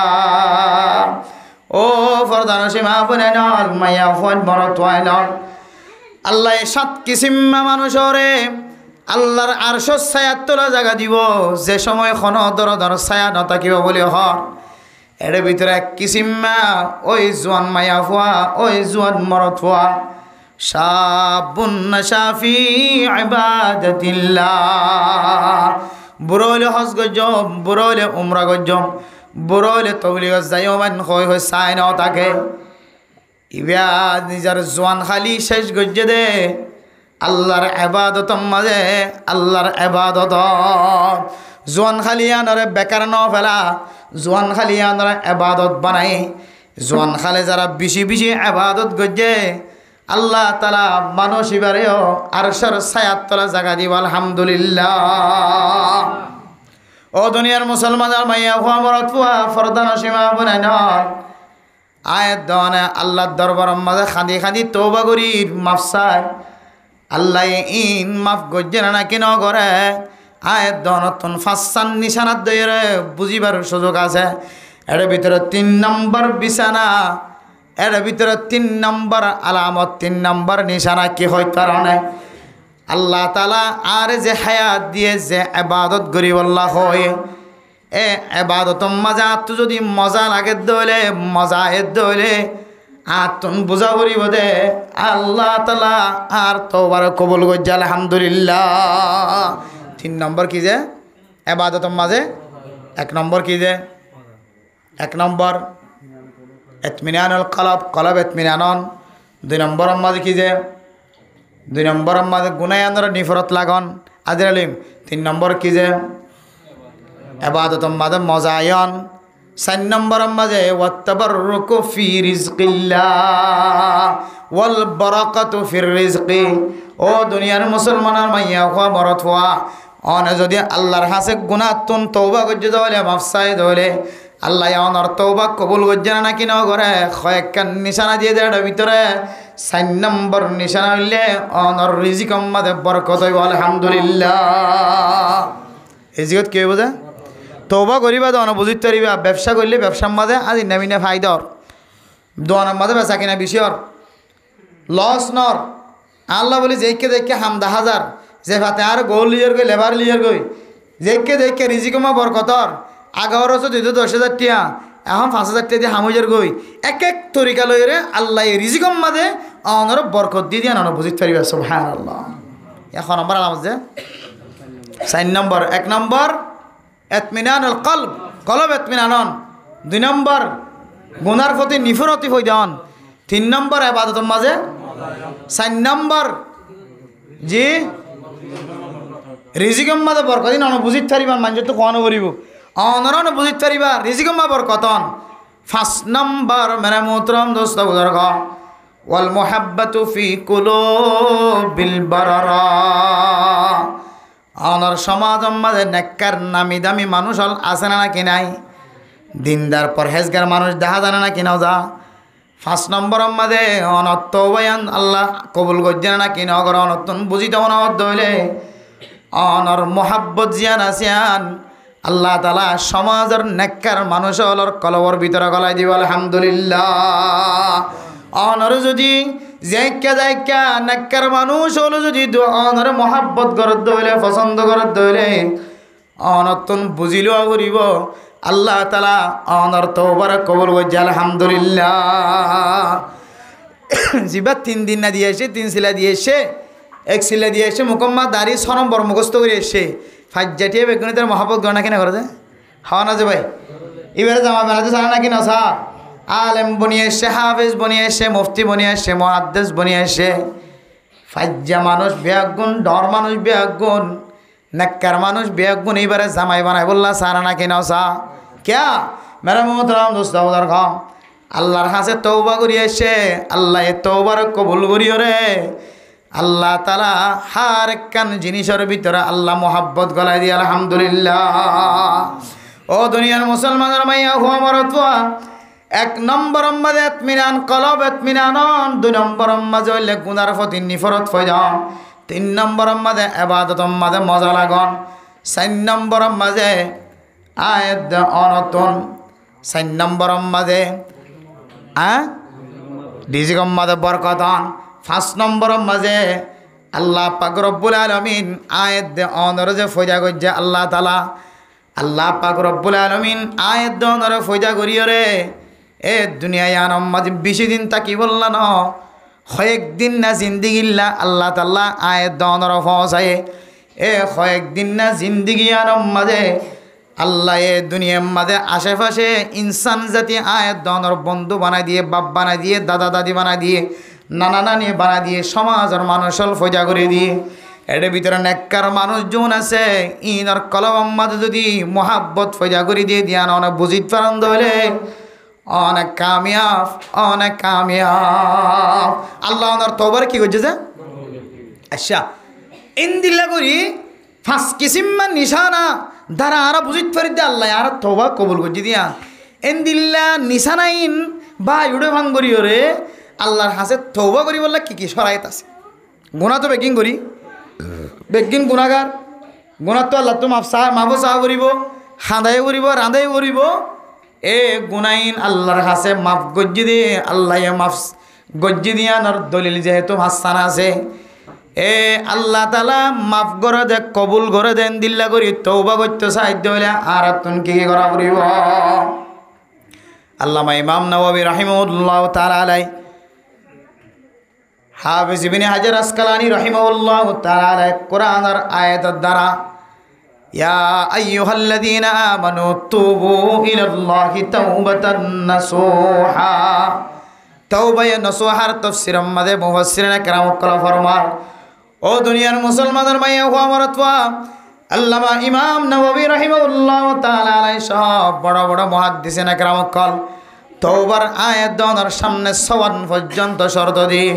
ও ফরদান সীমা বনে নল মায়া ফন মরত ওয়াইনল আল্লাহ সাত কিসিমা মানুষরে আল্লাহর আরশ ছায়াত তোলা জায়গা দিব যে সময় খন দর দর ছায়া নথাকিব বলি হর এর ভিতরে এক কিসিমা ওই জোয়ান মায়া ফুয়া ওই জোয়ান মরত ফুয়া শাবুন নাশা ফি ইবাদাতিল্লাহ বুড়ো হইলে হজ গজ্জম বুড়ো হইলে উমরা গজ্জম বুড়ো হইলে তবলিগ যাইও মান হই হই চাই ন তাকে ইবা নিজের জোয়ান খালি শেষ গজ্জে দে আল্লাহর ইবাদত মাঝে আল্লাহর ইবাদত জোয়ান খালি আনরে বেকার ন ফেলা জোয়ান খালি আনরে ইবাদত বানাই জোয়ান খালে যারা বেশি বেশি ইবাদত গজ্জে আল্লাহ তাআলা মানুষ ইবারেও আরশের ছায়াত তলা জায়গা দিব আলহামদুলিল্লাহ ও দুনিয়ার মুসলমানের মাইয়া হুয়া মরত ফুয়া ফরদান সীমা বনাই ন আয়াত দনে আল্লাহর দরবার মাঝে খাদি খাদি তওবা করি মাফ চাই আল্লাহ ইন মাফ গজ্জে না কেন করে আয়াত দনতন ফাঁসান নিশানাত দইরে বুঝিবার সুযোগ আছে এর ভিতরে 3 নম্বর বিছানা এর ভিতরে 3 নম্বর আলামত 3 নম্বর নিশানা কি হয় কারণে আল্লাহ তাআলা আর যে হায়াত দিয়ে যে ইবাদত করি আল্লাহ হয় এ ইবাদত মাঝে আত্ম যদি মজা লাগে দইলে মজা এদ দইলে আতুন বুঝা করিব দে আল্লাহ তাআলা আর তওবার কবুল গজ্জা আলহামদুলিল্লাহ 3 নম্বর কি যে ইবাদত মাঝে 1 নম্বর কি যে 1 নম্বর ইতমিনানুল কলব কলব ইতমিনানন 2 নম্বর মাঝে কি যে 2 নম্বর মাঝে গুনায়ানর নিফরত লাগন আজরালিম 3 নম্বর কি যে ইবাদত মাঝে মজায়ন 4 নম্বর মাঝে ওয়াত্তাবাররুকু ফি রিজকিল্লাহ ওয়াল বারাকাতু ফির রিজকি ও দুনিয়ার মুসলমানের মাইয়া হওয়া মরত হওয়া অনে যদি আল্লাহর হাসে গুনাহ তুন তওবা করতে দলে মাফসাই দলে আল্লাহ অনর তওবা কবুল করছে না কি না করে কয়েকখান নিশানা দিয়ে দেয় ভিতরে 4 নম্বর নিশানা হইলে অনর রিজিকম মাঝে বরকত হইব আলহামদুলিল্লাহ রিজিকত কি হইব যে তওবা করিবা দোয়ানো বুঝিতে পারিবা ব্যবসা করলে ব্যবসার মাঝে আজি নামিনে ফায়দার দোয়ানোর মাঝে বেচা কিনা বেশির লস নর আল্লাহ বলি যেকে দেখে হামদা হাজার যে ফাতে আর গোল লিয়ার গই লেবার লিয়ার গই যেকে দেখে রিজিকমা বরকতর আগার হচ্ছে 10,000 টিয়া এখন 5,000 টিয়া দিয়ে হামুজার গই এক এক তরিকা লইরে আল্লাহ রিজিকম মাঝে অনর বরকত দিয়ে দিয়ে আনো বুঝিতে পারিবা সুবহানাল্লাহ এখন নম্বর আলামত যে 4 নম্বর 1 নম্বর ইতমিনানুল কলব কলব ইতমিনানন 2 নম্বর গুনার প্রতি নিফরতি হই যান 3 নম্বর ইবাদতের মাঝে 4 নম্বর জি রিজিকম মাঝে বরকত দিন অন বুঝিতে পারিবা মানুষ তো কোন করিব অনরন বুঝিতে পারিবা রিজিকম মা বরকতন 5 নম্বর মেরে মোহতরম দোস্ত বুজুর্গ ওয়াল মুহাব্বাতু ফি কুলুবিল বারারা অনর সমাজ মাঝে নেককার নামি দামি মানুষ আছে না কি নাই দিনদার পরহেজগার মানুষ দেখা জানে না কিনাও যা 5 নম্বর মাঝে অনত বয়ান আল্লাহ কবুল করছে না কিনা করে অনতন বুঝিতে অনবদ্ধ হইলে অনর মোহাব্বত জিয়ান আসিয়ান আল্লাহ তাআলা সমাজের নেককার মানুষ হলর কলবর ভিতরে গলাই দিব আলহামদুলিল্লাহ অনর যদি জায়কা নেককার মানুষ হলো যদি অনর মোহাব্বত করত হইলে পছন্দ করত হইলে অনতন বুঝিলেও করিব আল্লাহ তাআলা অনর তওবার কবুল করছে আলহামদুলিল্লাহ জিবা 3 দিন না দিয়ে এসে 3 সিলা দিয়ে এসে 1 সিলা দিয়ে এসে মুকম্মা দাড়ি 6 নম্বর মুখস্থ করে এসে ফাজ্জাটিয়ে বেগুনিদের মহাব্বত গণনা কিনা করে হওয়া না যে ভাই এবারে জামা বানাতে জানা না কিনা সা আলেম বনিয়ে এসে হাফেজ বনিয়ে এসে মুফতি বনিয়ে এসে মুহাদ্দিস বনিয়ে এসে ফাজ্জা মানুষ বেগুন ডর মানুষ বেগুন নেককার মানুষ বেগুন এবারে জামাই বানায় বললা সারা না কিনা সা क्या मेरा मोहतरम दोस्त আল্লাহর কাছে তওবা করি এসে আল্লাহ তওবার কবুল করিও রে আল্লাহ তাআলা হার একখান জিনিসের ভিতরে আল্লাহ মোহাব্বত গলায় দিয়ে আলহামদুলিল্লাহ। ও দুনিয়ার মুসলমানের মাইয়া হুয়া মরতুয়া, এক নম্বর মাঝে এতমিনান কলব এতমিনান, দুই নম্বর মাঝে হইলে গুনার প্রতি নিফরত ফয়দান, তিন নম্বর মাঝে ইবাদত মাঝে মজা লাগন, চার নম্বর মাঝে আয়াত অনতন, চার নম্বর মাঝে ডিজিগম মাঝে বরকতন, পাঁচ নম্বর মাঝে আল্লাহ পাক রব্বুল আলামিন আয়াত দে অনর যে ফয়দা গজ্জা আল্লাহ তাআলা, আল্লাহ পাক রব্বুল আলামিন আয়াত দে অনর ফয়দা করিও রে। এ দুনিয়ায় আনম মাঝে বেশি দিন তাকি বললা ন, কয়েকদিন না জিন্দিগিল্লা আল্লাহ তাআলা আয়াত দে অনর ফসায়ে। এ কয়েকদিন না জিন্দিগি আনম মাঝে আল্লাহ এ দুনিয়ার মাঝে আশেপাশে ইনসান জাতি আয়াত দে অনর বন্ধু বানাই দিয়ে, বাপ বানাই দিয়ে, দাদা দাদি বানাই দিয়ে, নানা নানি বানা দিয়ে, সমাজের মানুষের ফয়দা করে দিয়ে। এর ভিতরে নেককার মানুষ যোন আছে ইনার কলম মাঝে যদি মোহাব্বত ফয়দা করে দিয়ে দিয়ান অনেক বুঝিত পারেন ধরে অনেক কামিয়াব, অনেক কামিয়াব। আল্লাহ ওনার তবার কি করছে যে আচ্ছা ইন্দিল্লা করি ফাঁস কিসিম্মান নিশানা দ্বারা আরা বুঝিত পারি দে আল্লাহ আর তবা কবুল করছি দিয়া ইন্দিল্লা নিশানাইন বা ইউডে ভাঙ করিও রে আল্লাহর হাসে তৌবা করি বললে কি কি সরাইত আছে। গুণা তো বেগিং করি, বেগিন গুণাগার, গুণার তো আল্লাহ তো মাফো চাহ করিব, হাঁদাই করিব, রাঁধাই করিব। এ গুনাইন আল্লাহর হাসে মাফ গজ্জি দিয়ে আল্লাহ মাফ গজ্জি দিয়ানোর দলিল যেহেতু হাসান আছে। এ আল্লাহ তাআলা মাফ করে দে, কবুল করে দেন দিল্লা করি তৌবা করতে সাহায্য হইলে আর তুন কি করা করিব। আল্লামা ইমাম নওয়াবী রাহিমাহুল্লাহ তাআলা আলাইহি, হাফিজ ইবনে হাজার আসকালানী রাহিমাহুল্লাহ তাআলা কোরআনের আয়াতের দ্বারা ইয়া আইয়ুহাল্লাযীনা আমানু তুবু ইলাল্লাহি তাওবাতান নাসুহা, তওবা নাসুহার তাফসীর মাঝে মুফাসসিরিনে কেরাম কলা ফরমান। ও দুনিয়ার মুসলমানের মাইয়া হুয়া মরতওয়া, আল্লামা ইমাম নওয়াবী রাহিমাহুল্লাহ তাআলা আলাইহি সব বড় বড় মুহাদ্দিসিনে কেরাম কল তওবার আয়াত দনের সামনে সওয়ান পর্যন্ত শর্ত দিয়ে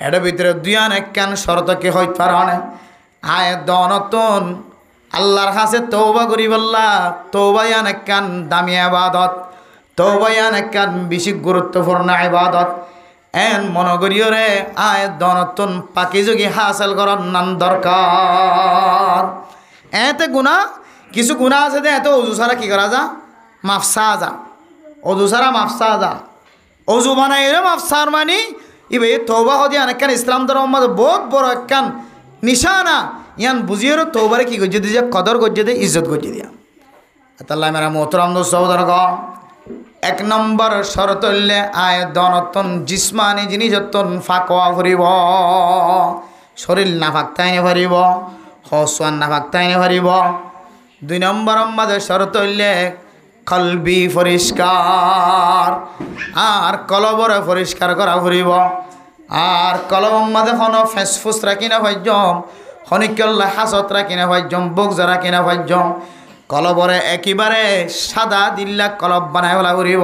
এর ভিতরে দুয়ান একখান শর্ত কি হইতে পারে। আয়াত দনতন আল্লাহর কাছে তওবা করি বললা, তওবায়ান একখান দামি ইবাদত, তওবায়ান একখান বেশি গুরুত্বপূর্ণ ইবাদত। এন মনে করিও রে আয়াত দনতন পাকি যোগী হাসিল করার নাম দরকার। এতে গুণা কিছু গুণা আছে যে এত অজু ছাড়া কি করা যা মাফসা যা, অজু ছাড়া মাফসা যা, অজু বানাই রে মাফসার মানি ইবে তওবা হদি অনেকখান ইসলাম ধর্ম মধ্যে বহুত বড় একখান নিশানা। ইয়ান বুঝিয়ে তওবারে কি গজ্জে দিয়ে কদর গজ্জে দিয়ে ইজ্জত গজ্জে দিয়া। আল্লাহ মেরা মোহতরম দোস্ত এক নম্বর শরত হইলে আয়াত দনতন জিসমানি জিনিসতন ফাঁকোয়া ফুরিব, শরীর না ফাঁকতাইনে ফারিব, হসওয়ান না ফাঁকতাইনে ফারিব। দুই নম্বর মাঝে শরত হইলে কলবি পরিষ্কার, আর কলবরে পরিষ্কার করা ফুরিব। আর কলম মাঝে কোনো ফেসফুস রাখি না ভাজ্যম, খনিকল্লা হাসত রাখি না ভাজ্যম, বগজা রাখি না ভাজ্যম। কলবরে একেবারে সাদা দিল্লা কলব বানাই বলা ফুরিব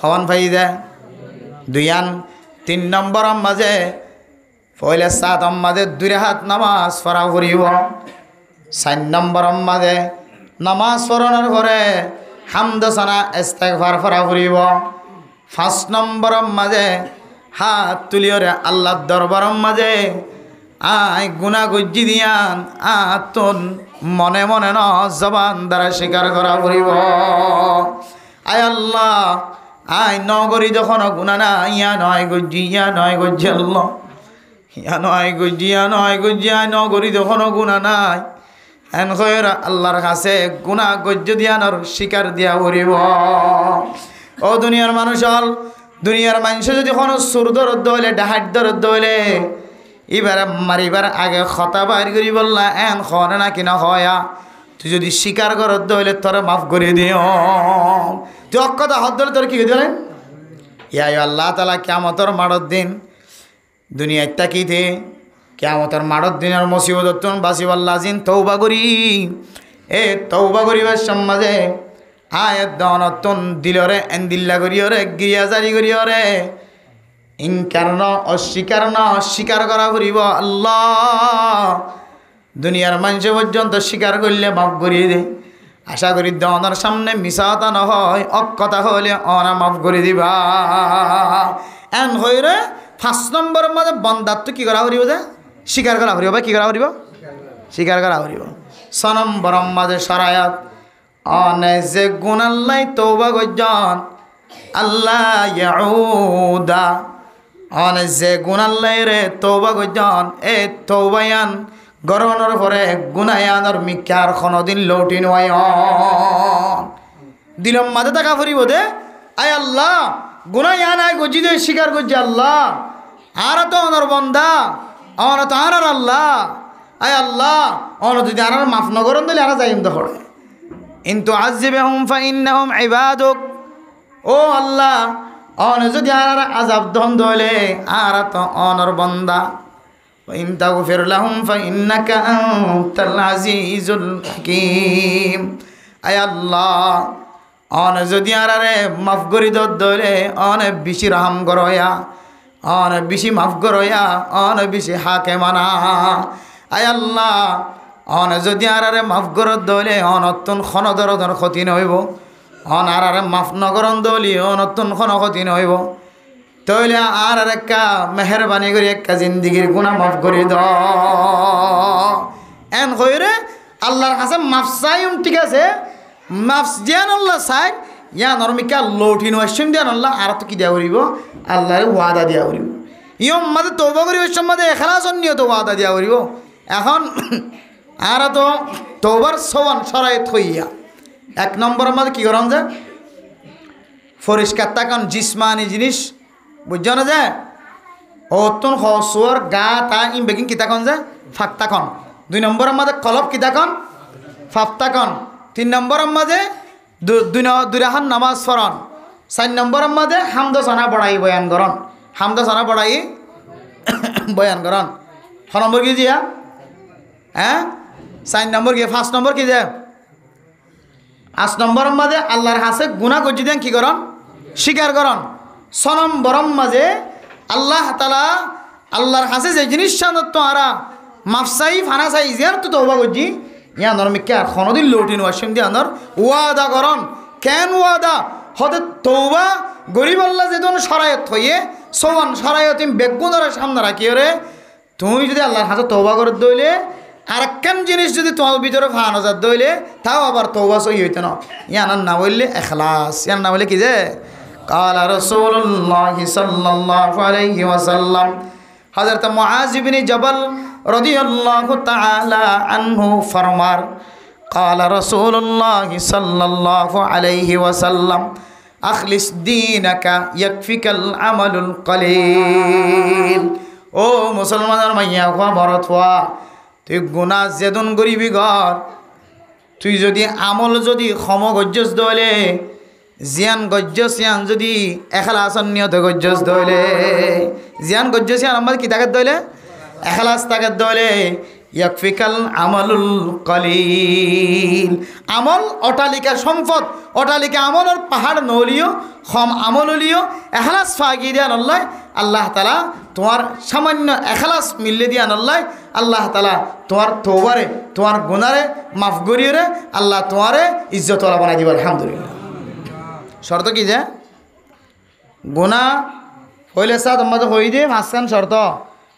হওয়ান ভাই দে দুইয়ান। তিন নম্বর মাঝে পয়লে সাত মাঝে দুই হাত নামাজ পড়া ফুরিব। চার নম্বর মাঝে নামাজ পড়ানোর পরে হামদ সানা ইস্তেগফার পড়া ফুরিব। পাঁচ নম্বর মাঝে হাত তুলিওরে আল্লাহর দরবার মাঝে আয় গুনা গজ্জি দিয়ান আতন মনে মনে ন জবান দ্বারা স্বীকার করা ফুরিব। আয় আল্লাহ আয় নগরী যখন গুনা না ইয়া নয় গজ্জি, ইয়া নয় গজ্জি আল্লাহ, ইয়া নয় গজ্জি, ইয়া নয় গজ্জি, আয় নগরী যখন গুনা নাই এন খয়ের আল্লাহর কাছে গুনা গজ্জ দিয়ানোর স্বীকার দিয়া ফুরিব। ও দুনিয়ার মানুষ হল, দুনিয়ার মানুষ যদি কোনো সুর দরদ হইলে ডাহাট দরদ হইলে এবারে মারিবার আগে খতা বাইর করি বললা এন খনে না কিনা হয়া, তুই যদি স্বীকার করত হইলে তোরা মাফ করে দিও। তুই অক্ষতা হত ধরে তোর কি দিলে ইয়া আল্লাহ তাআলা কিয়ামতের মাড়র দিন দুনিয়ায় তাকিতে কিয়ামতের মাড়র দিনের মুসিবত বাঁচিবার লাজিন তওবা করি। এ তওবা করিবার সমাজে আয়াত দনতন দিলরে এন্দিল্লা করিওরে গিয়া জারি করিওরে ইনকার ন অস্বীকার ন অস্বীকার করা ফুরিব আল্লাহ দুনিয়ার মানুষ পর্যন্ত স্বীকার করলে মাফ করিয়ে দে আশা করি দনের সামনে মিশাতা নহয় অকথা হলে অনা মাফ করে দিবা এন হইরে 5 নম্বরের মধ্যে বন্দাত্ব কি করা ফুরিব যে স্বীকার করা ফুরিব বা কি করা ফুরিব স্বীকার করা ফুরিব 6 নম্বরের মধ্যে শরায়াত অনে যে গুনাল্লাই তওবা গজন আল্লাহ ইয়াউদা অনে যে গুনাল্লাই রে তওবা গজন এ তওবায়ান গরনের পরে গুনায়ানোর মিকার কোনদিন লৌটি নয় দিলম মাঝে টাকা ফুরিব দে আয় আল্লাহ গুনায়ান আয় গজি দে স্বীকার করছে আল্লাহ আর তো অনর বন্দা অন তো আর আল্লাহ আয় আল্লাহ অন যদি আর মাফ নগরন দিলে আর যাইম তো কিন্তু আযিবহুম ফাইন্নাহুম ইবাদুক ও আল্লাহ অন যদি আর আযাব দন দলে আর তো অনর বান্দা ওয়াইন তাগফির লাহুম ফাইন্নাকা আনতাল আজিজুল হাকীম আয় আল্লাহ অন যদি আর মাফ করি দলে অন বেশি রহম করয়া অন বেশি মাফ করয়া অন বেশি হাকেমানা আয় আল্লাহ অন যদি আর মাফ করত দলে অনতুন ক্ষণদরদর ক্ষতি নহব অন আর মাফ নগরন দলি অনতুন ক্ষণ ক্ষতি নহব তইলে আর একটা মেহরবানি করে একটা জিন্দিগির গুনাহ মাফ করে দ এন কইরে আল্লাহর কাছে মাফ চাইম ঠিক আছে মাফ দিয়ান আল্লাহ চাই ইয়া নরমিকা লৌটি নয়সম দিয়ান আল্লাহ আর তো কি দিয়া করিব আল্লাহর ওয়াদা দিয়া করিব ইয়ম মাঝে তওবা করিব সম্মাদে ইখলাসন নিয়ত ওয়াদা দিয়া করিব এখন আর তো তওবার সওয়ান শরায়ত হইয়া 1 নম্বরের মধ্যে কি করন যে পরিষ্কার তাকান জিসমানি জিনিস বুঝছো না যে অতন হসুয়ার গা তা ইম বেগিন কি তাকন যে ফাঁক তাকন 2 নম্বরের মধ্যে কলব কি তাকন ফাপ তাকন 3 নম্বরের মধ্যে দুরাহান নামাজ পড়ন 4 নম্বরের মধ্যে হামদ সানা পড়াই বয়ান করন হামদ সানা পড়াই বয়ান করন 6 নম্বর কি জিয়া হ্যাঁ 4 নম্বর কি 5 নম্বর কি যে 8 নম্বরের মধ্যে আল্লাহর কাছে গুনাহ করছি দেন কি করন স্বীকার করন 6 নম্বরের মধ্যে আল্লাহ তাআলা আল্লাহর কাছে যে জিনিস তো আরা মাফসাই ফানাসাই জিয়ার তো তওবা করছি ইয়া নরমিকা কোনদিন লৌটি নয়সম দি আনর ওয়াদা করন কেন ওয়াদা হতে তওবা গরিব আল্লাহ যেদন শরায়ত হইয়ে সওয়ান শরায়তিম বেগুনর সামনে রাখি রে তুমি যদি আল্লাহর কাছে তওবা করে দইলে আর কেন জিনিস যদি তোমার ভিতরে ফান হাজার দইলে তাও আবার তওবা সই হইতো না ইয়ানার না বললে ইখলাস ইয়ার না বলে কি যে قال رسول الله صلى الله عليه وسلم حضرت معاذ بن جبل رضي الله تعالى عنه فرمار قال رسول الله صلى الله عليه وسلم أخلص دينك يكفيك العمل القليل ও মুসলমানের মাইয়া খোয়া ভরত হওয়া তুই গুনাহ যেদন করিবি ঘর তুই যদি আমল যদি ক্ষম গজ্জস দলে জিয়ান গজ্জস ইয়ান যদি এখলাসন নিয়ত গজ্জস দলে জিয়ান গজ্জস ইয়ান আমাদের কি তাকে দলে এখলাস তাকে দলে ইয়াকফিকাল আমালুল কলিল আমল অটালিকা সম্পদ অটালিকা আমলের পাহাড় নলিও খম আমল লিও এখলাস ফাগি দিয়ান আল্লাহ তাআলা তোমার সামান্য এখলাস মিললে দিয়ান আল্লাহ তাআলা তোমার তওবারে তোমার গুনারে মাফ করিয়ে আল্লাহ তোমারে ইজ্জতওয়ালা বানাই দিব আলহামদুলিল্লাহ শর্ত কি যে গুনাহ হইলে সাথ আমাদের হই দে ফাঁসখান শর্ত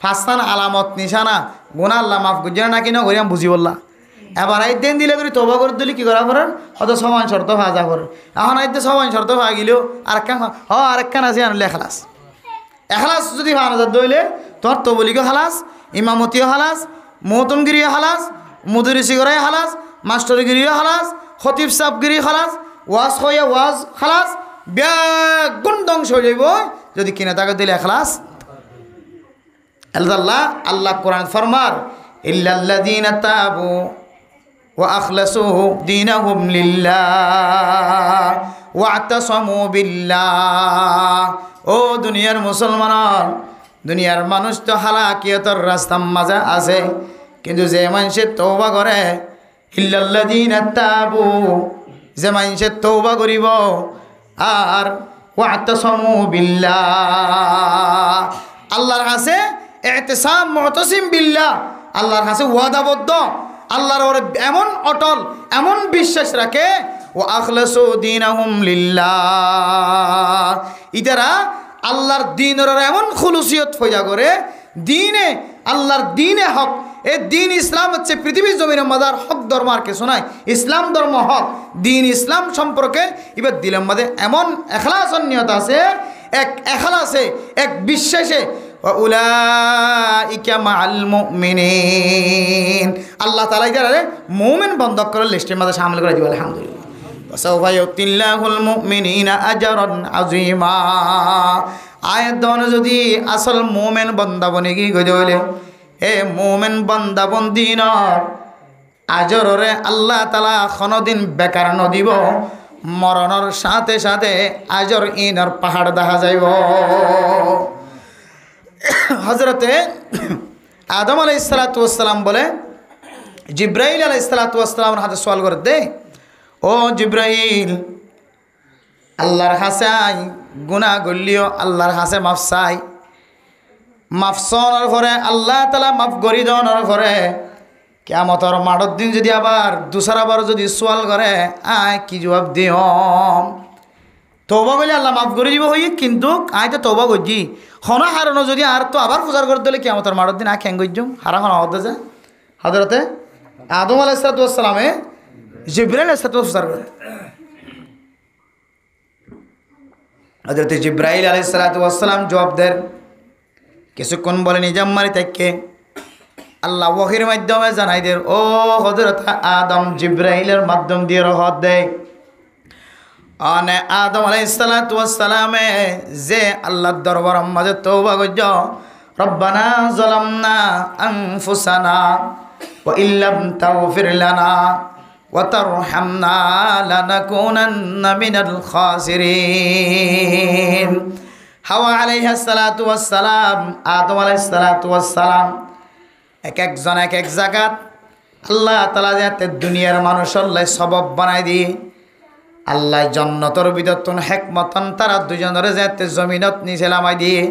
ফাঁসখান আলামত নিশানা গুনাহ আল্লাহ মাফ করিয়া না কিনা করিয়া বুঝি বললা এবার আইতেন দিলে করে তওবা করে দিলে কি করা করেন হয়তো সমান শর্ত ভাজা করে এখন আইতে সমান শর্ত ভা গেলেও আরেকখান আরেকখান আছে আনলে খালাস এখলাস যদি ভাজা দইলে তোর তবলিগো খালাস ইমামতিও খালাস মহতনগিরিও খালাস মুদরিসি করাই খালাস মাস্টারগিরিও খালাস খতিব সাহেবগিরি খালাস ওয়াজ হইয়া ওয়াজ খালাস বেগুন ধ্বংস হয়ে যাইব যদি কিনে তাকে দিলে এখলাস আল্লাহ আল্লাহ কোরআন ফরমার ইল্লাল্লাযীনা তাবু ওয়া আখলাসু দীনাহুম লিল্লাহ ওয়া আতাসামু বিল্লাহ ও দুনিয়ার মুসলমান দুনিয়ার মানুষ তো হালাকিয়তর রাস্তার মাঝে আছে কিন্তু যে মানুষে তওবা করে ইল্লাল্লাযীনা তাবু যে মানুষে তওবা করিব আর ওয়াতাসামু বিল্লাহ। আল্লাহর কাছে ইতিসাম মুতাসিম বিল্লাহ, আল্লাহর কাছে ওয়াদাবদ্ধ, আল্লাহর ওপরে এমন অটল, এমন বিশ্বাস রাখে, ওয়া আখলাসু দীনাহুম লিল্লাহ, ইতারা আল্লাহর দ্বীনের এমন খুলুসিয়ত ফয়দা করে দ্বীনে, আল্লাহর দ্বীনে হক। এই দ্বীন ইসলাম হচ্ছে পৃথিবীর জমিনের মাদার হক ধর্ম, আর কিছু নাই। ইসলাম ধর্ম হক, দ্বীন ইসলাম সম্পর্কে এবার দিলের মধ্যে এমন এখলাস নিয়ত আছে, এক এখলাসে, এক বিশ্বাসে, উলাইকা মাআল মুমিনিন, আল্লাহ তাআলা যারা মুমিন বন্ধক করে লিস্টের মধ্যে শামিল করে দিবেন। আলহামদুলিল্লাহ। ওয়াসাউফা ইউতিল্লাহুল মুমিনিনা আজরান আযীমা। আয়াত দন যদি আসল মুমিন বান্দা বনে কি কইতে হইলে, এ মুমিন বান্দা বন্দিনর আজররে আল্লাহ তাআলা কোনদিন বেকার নদিব, মরণের সাথে সাথে আজর ইনর পাহাড় দেখা যাইব। হযরতে আদম আলাইহিস সালাতু ওয়াস সালাম বলে জিব্রাইল আলাইহিস সালাতু ওয়াস সালামের হাতে সওয়াল করে দে, ও জিব্রাইল, আল্লাহর কাছে আই গুনাহ করলিও আল্লাহর কাছে মাফ চাই, মাফ চাওয়ার পরে আল্লাহ তাআলা মাফ করি দেওয়ার পরে কিয়ামতের মাঠের দিন যদি আবার দুসরাবার যদি সওয়াল করে, আয় কি জবাব দিম? তওবা করলে আল্লাহ মাফ করে দিব হই, কিন্তু আয় তো তওবা করছি হনা হারানো যদি আর তো আবার প্রচার করে দিলে কিয়ামতের মাঠের দিন আয় খেং করছুম হারা হনা হতে যায়। হযরতে আদম আলাইহিস সালাতু ওয়াস সালামে জিব্রাইল আলাইহিস সালাতু ওয়াস সালাম করে, হযরতে জিব্রাইল আলাইহিস সালাতু ওয়াস সালাম জবাব দেন, কিছুক্ষণ বলে নিজাম মারি থেকে আল্লাহ ওয়াহির মাধ্যমে জানাই দেন, ও হযরত আদম জিব্রাইলের মাধ্যম দিয়ে রহত দেয়, আনে আদম আলাইহিস সালাতু ওয়াস সালামে যে আল্লাহর দরবারের মাঝে তওবা করজ, রব্বানা যালামনা আনফুসানা ওয়া ইল্লাম তাগফির লানা ওয়া তারহামনা লানাকুনান্না মিনাল খাসিরিন। হাওয়া আলাইহিস সালাতু ওয়াস সালাম, আদম আলাইহিস সালাতু ওয়াস সালাম এক একজন এক এক জায়গাত আল্লাহ তাআলা যাতে দুনিয়ার মানুষের লাই সবব বানাই দিয়ে আল্লাহ জান্নাতের ভিতর হিকমতন তারা দুজনের যাতে জমিনত নিচে নামাই দিয়ে,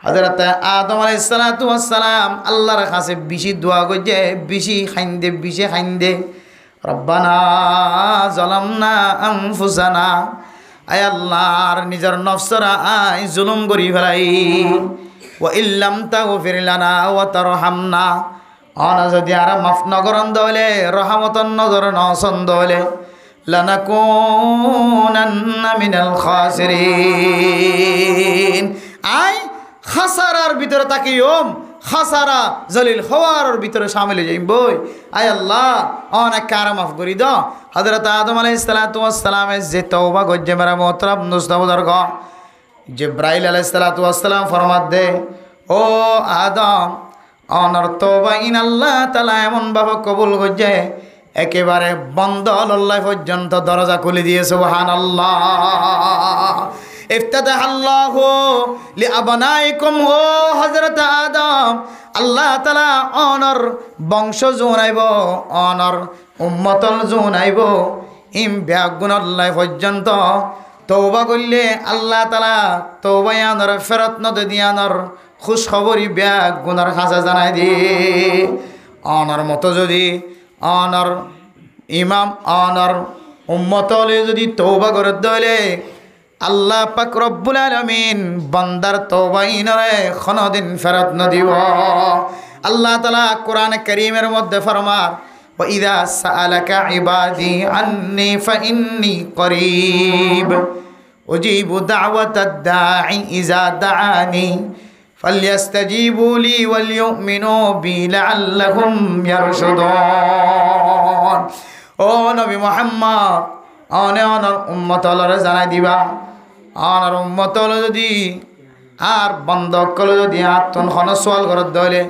হযরত আদম আলাইহিস সালাতু ওয়াস সালাম আল্লাহর কাছে বেশি দোয়া করছে, বেশি খাইন্দে, রব্বানা যালামনা আনফুসানা, আয় আল্লাহর নিজের নফসরা আয় জুলুম করি ফেলাই, ওয়া ইল্লাম তাগফির লানা ওয়া তারহামনা, অনা যদি আর মাফ নগরন দলে রহমতন নজর নসন দলে লানাকুনান্না মিনাল খাসিরিন, আয় খাসারার ভিতরে তাকি ওম খাসারা জলিল হওয়ার ভিতরে শামিল হয়ে যাই বই। আয় আল্লাহ অনেক কারা মাফ করি দাও। হযরত আদম আলাইহিস সালাতু ওয়াস সালামের যে তওবা গজ্জে মেরা মোহতারাম দোস্তাবুদার গ জিব্রাইল আলাইহিস সালাতু ওয়াস সালাম ফরমাত দে, ও আদম অনর তওবা ইন আল্লাহ তাআলা এমন ভাবে কবুল গজ্জে একেবারে বন্ধ আল্লাহ পর্যন্ত দরজা খুলে দিয়ে সুবহানাল্লাহ। ইফতাহ আল্লাহু লিআবনাইকুম, ও হযরত আদম আল্লাহ তাআলা অনর বংশ জোনাইব, অনর উম্মতল জোনাইব ইম ব্যাগুন আল্লাহ পর্যন্ত তওবা করলে আল্লাহ তাআলা তওবা আনর ফেরত ন দিয়ানর খুশ খবরি ব্যাগ গুনার খাঁচা জানাই দিয়ে, অনর মতো যদি অনর ইমাম অনর উম্মতলে যদি তওবা করে দলে আল্লাহ পাক রব্বুল আলামিন বান্দার তওবা ইনরে কোনদিন ফেরত ন দিব। আল্লাহ তাআলা কোরআন কারীমের মধ্যে ফরমার, ওয়া ইযা সাআলাকা ইবাদি আন্নী ফাইন্নী করিব উজিবু দাওয়াতাদ দাঈ ইযা দাআনি ফালইস্তাজিবু লি ওয়াল ইউমিনু বি লাআল্লাহুম ইয়ারশুদুন। ও নবী মুহাম্মদ অনর উম্মতলরে জানাই দিবা, অনর উম্মতল যদি আর বন্ধ কল যদি আত্মন খন সওয়াল করত দলে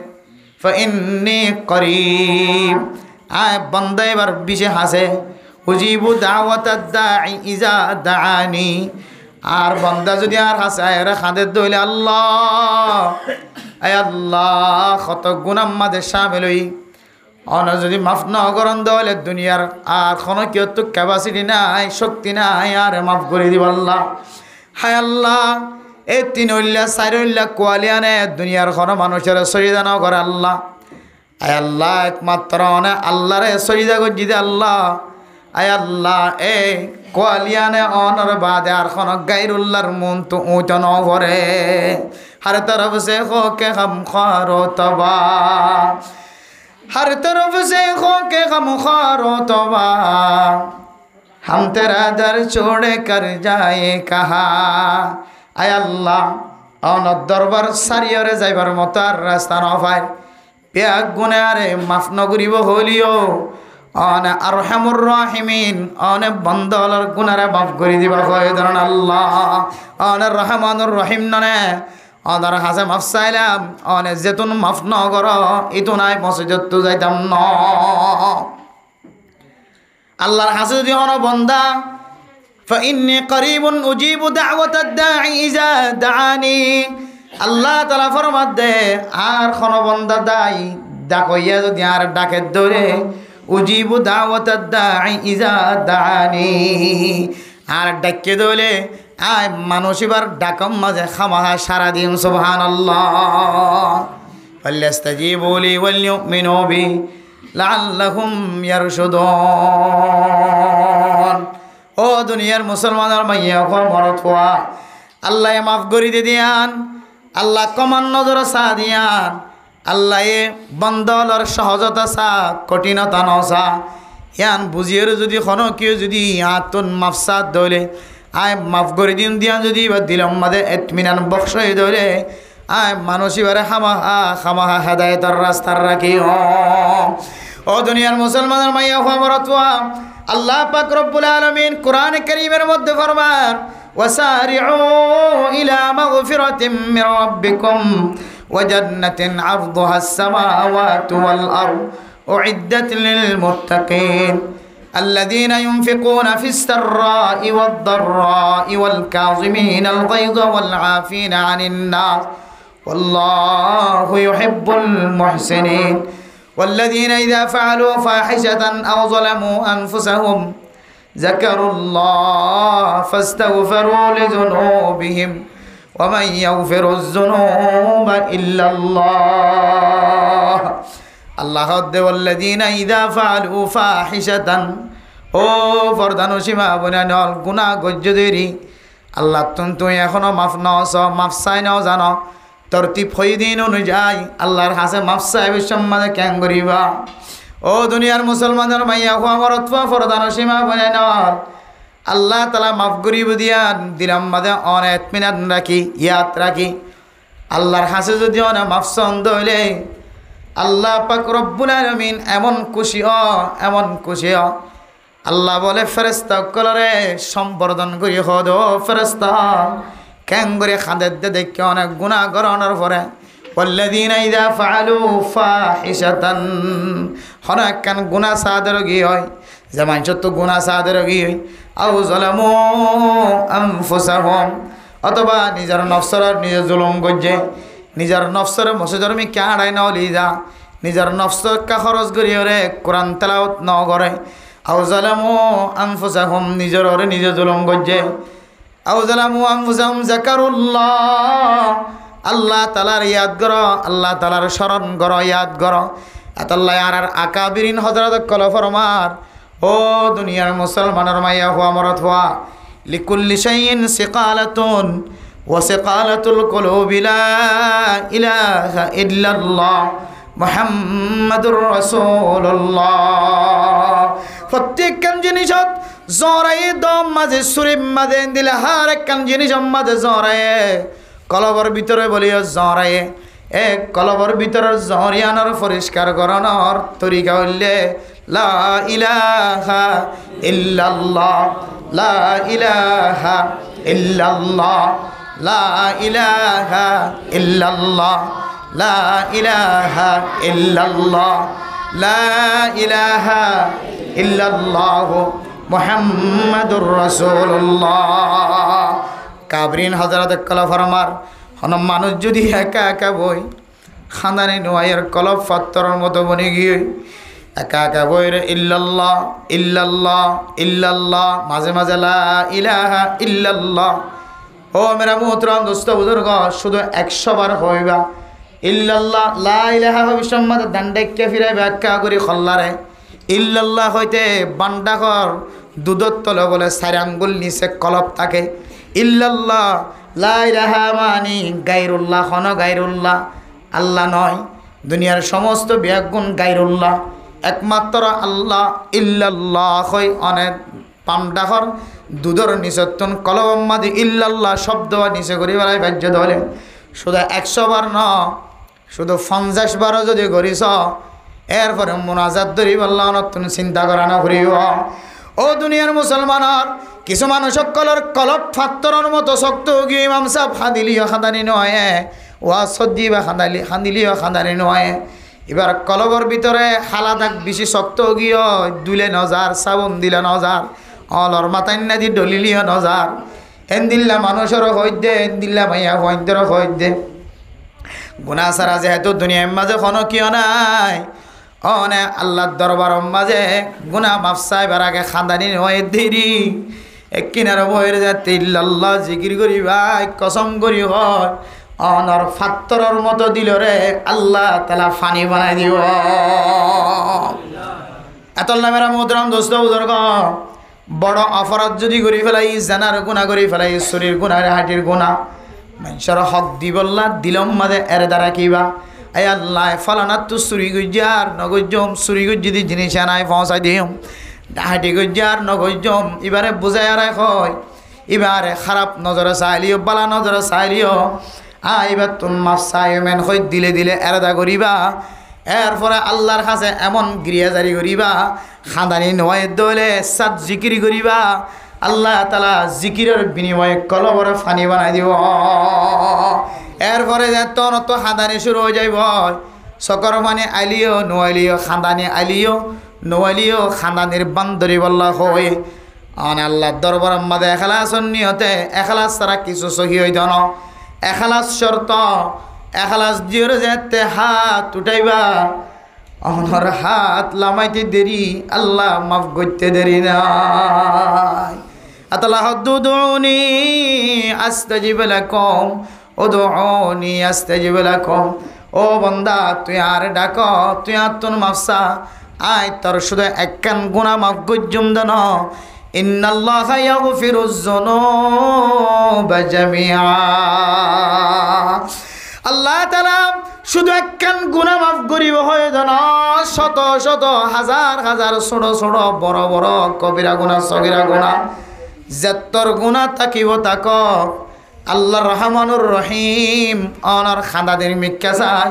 ফাইন্নী করিব, আয় বন্দা এবার বিশে হাসে, উজিবু দাওয়াতাদ দাঈ ইযা দাআনি, আর বন্দা যদি আর হাসে আয় খাদের দইলে আল্লাহ আয় আল্লাহ কত গুনাহ মাঝে শামিল হই, অন যদি মাফ না করন দলে দুনিয়ার আর কোনো কেউ তো ক্যাপাসিটি নাই, শক্তি নাই আর মাফ করে দিব আল্লাহ। হায় আল্লাহ এই 3 উল্লা 4 উল্লা কোয়ালিয়ানে দুনিয়ার কোনো মানুষের সজদা না করে আল্লাহ আয় আল্লাহ একমাত্র অনে আল্লাহরে সজদা করছি দে আল্লাহ আয় আল্লাহ এ কোয়ালিয়ানে অনর বাদে আর কোনো গায়রুল্লাহর মন তো উঁচু ন করে हर तरफ से खो के गम खारो तबा हर तरफ से खो के गम खारो तबा हम तेरा दर छोड़ कर जाए कहा आय अल्लाह अन दरबार सारियरे जाइबार मत आर रास्ता न पाय प्याग गुनारे माफ न करिब हलिओ अन अरहमुर राहिमीन अन बंदलर गुनारे माफ करि दिबा कय धरन अल्लाह अन रहमानुर रहीम नने अदर हासे माफ चाइलाम अने जेतुन माफ न कर इतुनाय मसजिद तो जाइताम न আল্লাহর হাসে যদি অন বন্দা ফাইন্নী করিবুন উজিবু দাওয়াতাদ দাঈ ইজা দাআনি আল্লাহ তাআলা ফরমাত দে আর কোন বন্দা দাই ডাকইয়া যদি আর ডাকে ধরে উজিবু দাওয়াতাদ দাঈ ইজা দাআনি আর ডাকে দলে আয় মানুষিবার ডাকম মাঝে খামাহা সারা দিন সুবহানাল্লাহ ফাল্যাস্তাজিবু লি ওয়াল ইউমিনু বি লাআল্লাহুম ইয়ারশুদুন ও দুনিয়ার মুসলমানের মাইয়া কো মরতওয়া আল্লাহ মাফ করি দিয়ান আল্লাহ কমান নজর সা দিয়ান আল্লাহ এ বন্দলর সহজতা সা কঠিনতা নসা ইয়ান বুঝিয়ে যদি কোনো কেউ যদি আতুন মাফসাদ দলে আয় মাফ করে দিন দিয়ান যদি বা দিলাম মাদে ইতমিনান বখশই দলে আয় মানুষিবারে খামাহা হেদায়েতের রাস্তার রাখি ও দুনিয়ার মুসলমানের মাইয়া খবরতওয়া আল্লাহ পাক রব্বুল আলামিন কোরআন কারীমের মধ্যে ফরমান ওয়াসারিউ ইলা মাগফিরাতিম মির রাব্বিকুম ওয়া জান্নাতিন আরদুহাস সামাওয়াতু ওয়াল আরদ উইদ্দাত লিল মুত্তাকিন الذين ينفقون في السراء والضراء والكاظمين الغيظ والعافين عن الناس والله يحب المحسنين والذين إذا فعلوا فاحشة أو ظلموا أنفسهم ذكروا الله فاستغفروا لذنوبهم ومن يغفر الذنوب إلا الله الله والذين إذا فعلوا فاحشة ও ফরদানুসীমা বনানল গুনাহ গজ্জদেরি আল্লাহ তুই এখনো মাফ নস মাফ চাই ন জানো তরতিব হইদিন অনুযায়ী আল্লাহর হাসে মাফ চাইবে সম্মানে ক্যাং করিবা ও দুনিয়ার মুসলমানের মাইয়া খবরতওয়া ফরদানুসীমা বনানল আল্লাহ তাআলা মাফ করিব দিয়ান দিলাম মাদে অনেক মিনাত রাখি ইয়াত রাখি আল্লাহর হাসে যদি অনে মাফ চন্দ হইলে আল্লাহ পাক রব্বুল আলামিন এমন খুশি আল্লাহ বলে ফেরেশতা কলরে সম্বর্ধন করি হদ ফেরেশতা কেন করে খাদের দে দেখে অনেক গুনাহ করানোর পরে ওয়াল্লাযীনা ইযা ফাআলু ফাহিশাতান হনাক কান গুনাহ সাদের গি হয় যেমন যত গুনাহ সাদের গি হয় আও যালামু আনফুসাহুম অথবা নিজের নফসর নিজে জুলুম করছে নিজের নফসর মসজিদরমি কাড়াই নলি যা নিজের নফসর কা খরচ করি রে কোরআন তেলাওয়াত ন করে আও যালামু আনফুসাহুম নিজের ওরে নিজে জুলুম করছে আও যালামু আনফুসাহুম যাকারুল্লাহ আল্লাহ তাআলার ইয়াদ করো আল্লাহ তাআলার স্মরণ করো ইয়াদ করো আতাল্লাহ আর আকাবিরিন হযরত কল ফরমার ও দুনিয়ার মুসলমানের মাইয়া হুয়া মরত হুয়া লিকুল্লি শাইইন সিকালাতুন وسقالة القلوب لا إله إلا الله محمد رسول الله প্রত্যেকখান জিনিসত জরায়ে দম মাঝে সুরিম মাঝে দিলে হার একখান জিনিস মাঝে জরায়ে কলবর ভিতরে বলিও জরায়ে এক কলবর ভিতরের জরিয়ানোর পরিষ্কার করানোর তরিকা হইলে লা ইলাহা ইল্লাল্লাহ লা ইলাহা ইল্লাল্লাহ লা ইলাহা ইল্লাল্লাহ লা ইলাহা ইল্লাল্লাহ লা ইলাহা ইল্লাল্লাহ মুহাম্মাদুর রাসূলুল্লাহ কাবরিন হযরত কলব ফরমার হন মানুষ যদি একা একা বই খানানি নোয়াইয়ের কলব পাত্তরের মতো বনে গিয়ে একা একা বইয়ের ইল্লাল্লাহ ইল্লাল্লাহ ইল্লাল্লাহ মাঝে মাঝে লা ইলাহা ইল্লাল্লাহ ও মেরা মোহতরম দোস্ত বুজুর্গ শুধু 100 বার হইবা ইল্লাল্লাহ লা ইলাহা বিশ্বম্মাদ দান্ডেকে ফিরে ব্যাখ্যা করি খল্লারে ইল্লাল্লাহ হইতে বান্ডাঘর দুধর তলে বলে 4 আঙ্গুল নিচে কলব থাকে ইল্লাল্লাহ লা ইলাহা মানি গায়রুল্লাহ হন গায়রুল্লাহ আল্লাহ নয় দুনিয়ার সমস্ত বিয়াগুণ গায়রুল্লাহ একমাত্র আল্লাহ ইল্লাল্লাহ হই অনেক পামডাঘর দুধর নিচতন কলম মাদি ইল্লাল্লাহ শব্দ নিচে করি বেলায় বাহ্য ধরে শুধু 100 বার ন শুধু 50 বারও যদি করিস এরপরে মুনাজাত ধরি বললাম নতুন চিন্তা করা না করিব ও দুনিয়ার মুসলমানের কিছু মানুষ সকলের কলব ফাত্তরের মতো শক্ত গিয়ে ইমাম সাহেব হাদিলিও খাদানি নয় ওয়া সদ্দি বা হাদিলিও খাদানি নয় এবার কলবর ভিতরে হালাদাক বেশি শক্ত গিয়ে দুলে নজার সাবন দিলে নজার অলর মাথায় না দি ডলিলিও নজার এন দিল্লা মানুষেরও হইদে এন দিল্লা মাইয়া হইদেরও হইদে গুনাহ সারা যেহেতু দুনিয়ার মাঝে কোনো কিয় নাই অনে আল্লাহর দরবার মাঝে গুনাহ মাফ চাইবার আগে খাদানি হয়ে দেরি এক কিনারে বইয়ের যাতে ইল্লাল্লাহ জিকির করি ভাই কসম করি হয় অনর ফাত্তরের মতো দিল রে আল্লাহ তাআলা ফানি বানাই দিব এতল্লা মেরা মোহতরম দোস্ত বুজুর্গ বড় অপরাধ যদি করি ফেলাই জানার গুনাহ করি ফেলাই শরীর গুনাহ হাটির গুনাহ মানুষের হক দিবল্লা দিলম মাঝে এর দ্বারা কিবা এই আল্লাহ ফলানা তো চুরি গুজার নগজম চুরি গুজ যদি জিনিস আনায় পৌঁছাই দিম ডাহাটি গুজার নগজম এবারে বুঝাই আর হয় এবারে খারাপ নজরে চাইলিও বালা নজরে চাইলিও এবার তুমি মাফ চাইমেন হই দিলে দিলে এরদা করিবা এরপরে আল্লাহর কাছে এমন গৃহ জারি করিবা খাদানি নয় দলে সাত জিকির করিবা আল্লাহ তাআলা জিকিরের বিনিময়ে কলবরে ফানি বানাই দিব এরপরে যে তো খাদানি শুরু হয়ে যাইব সকর পানি আইলিও নোয়াইলিও খাদানি আইলিও নোয়াইলিও খাদানির বান্দরি বল্লা হয়ে আল্লাহ দরবার মাদে এখলাস নিয়তে এখলাস ছাড়া কিছু সহি হইত না এখলাস শর্ত এখলাস জিওর যেতে হাত উঠাইবা অনর হাত লামাইতে দেরি আল্লাহ মাফ করতে দেরি নাই আতাল্লাহ দুদুনি আস্তাজিব লাকুম উদউনি আস্তাজিব লাকুম ও বান্দা তুই আর ডাক তুই আত্মন মাফসা আয় তোর শুধু একখান গুনাহ মাফ গজ্জুম দান ইন্নাল্লাহা ইয়াগফিরুজ যুনুবা জামিআ আল্লাহ তাআলা শুধু একখান গুনাহ মাফ করিব হয়ে জান শত শত হাজার হাজার ছোট ছোট বড় বড় কবিরা গুনাহ সগীরা গুনাহ যতর গুনাহ তাকিব তাক আল্লাহ রহমানুর রহিম অনার খাদাদের মিক্কা চায়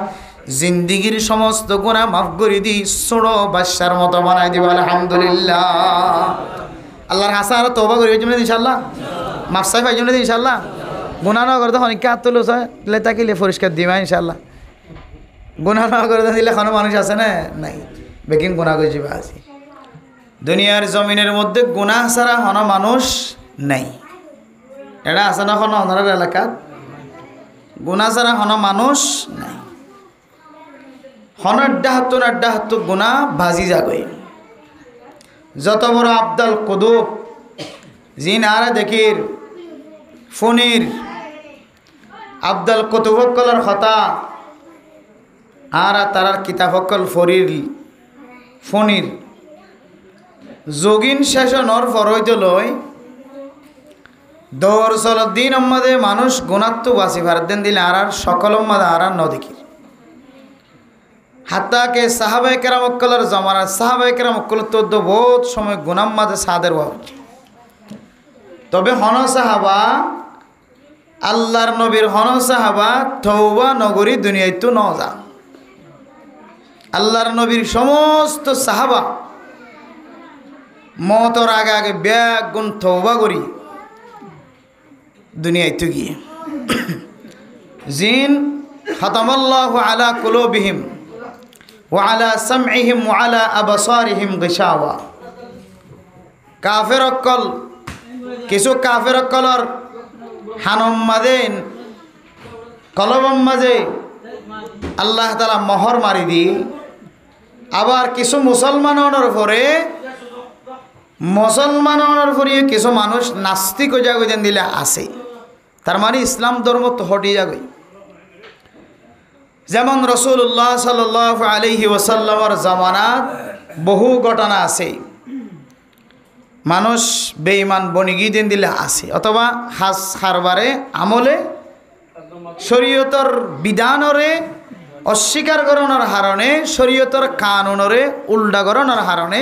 জিন্দিগির সমস্ত গুনাহ মাফ করে দি ছোট বাচ্চার মতো বানাই দিব আলহামদুলিল্লাহ আল্লাহর হাসার তওবা করি জন্য ইনশাআল্লাহ মাফ চাই পাই জন্য ইনশাআল্লাহ গুনাহ না করতে হনিকা তুলো চাই লে তাকিলে পরিষ্কার দিবা ইনশাআল্লাহ গুনাহ না করতে দিলে কোনো মানুষ আছে না নাই বেকিং গুনাহ করে যাবা আছে দুনিয়ার জমিনের মধ্যে গুনাহ ছাড়া কোনো মানুষ নাই এটা আছে না কোনো অনার এলাকাত গুনাহ ছাড়া কোনো মানুষ নাই হনড্ডাহাত্তু গুনাহ ভাজি যাগই যত বড় আব্দাল কুদুব জিন আর দেখির ফনির আব্দাল কুতুবকলের কথা আর তারার কিতাবকল ফনির যোগিন শেষনর ফরইতে লয় দৌড় চল দিন আমাদের মানুষ গুণাত্ম বাসি ভার দেন দিলে আর সকল আর ন দেখির হাত্তাকে সাহাবায়ে কেরাম অক্কলের জমানা সাহাবায়ে কেরাম অক্কল তো বহুত সময় গুনাম মাঝে সাদের হওয়া তবে হন সাহাবা আল্লাহর নবীর হন সাহাবা তওবা নগরী দুনিয়ায় তো ন যা আল্লাহর নবীর সমস্ত সাহাবা মতর আগে আগে ব্যাগ গুণ তওবা করি দুনিয়ায় তো গিয়ে জিন খতামাল্লাহু আলা কুলুবিহিম ওয়ালা সামইহিম ওয়ালা আবসারিহিম গিশাওয়া কাফের অক্কল কিছু কাফের অক্কলর হানম মাদেন কলবম মাঝে আল্লাহ তাআলা মোহর মারি দি আবার কিছু মুসলমানের পরে কিছু মানুষ নাস্তিক হয়ে যান দিলে আছে তার মানে ইসলাম ধর্ম তো হটিয়া গই। যেমন রাসূলুল্লাহ সাল্লাল্লাহু আলাইহি ওয়াসাল্লামের জামানাত বহু ঘটনা আছে, মানুষ বেঈমান বনিগি দিন দিলে আছে, অথবা হাজ খারবারে আমলে শরীয়তর বিধানরে অস্বীকার করানোর হারণে, শরীয়তর কানুনরে উল্টা করানোর হারণে,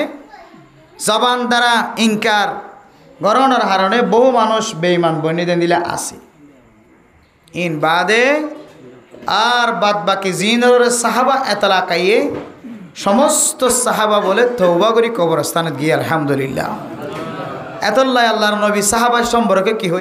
জবান দ্বারা ইনকার করানোর হারণে বহু মানুষ বেঈমান বনি দিন দিলে আছে। ইন বাদে আর বাদ বাকি জিনের সাহাবা এতলা কাইয়ে সমস্ত সাহাবা বলে তওবা করি কবরস্থানে গিয়ে আলহামদুলিল্লাহ। এতল্লাই আল্লাহর নবী সাহাবা সম্পর্কে কি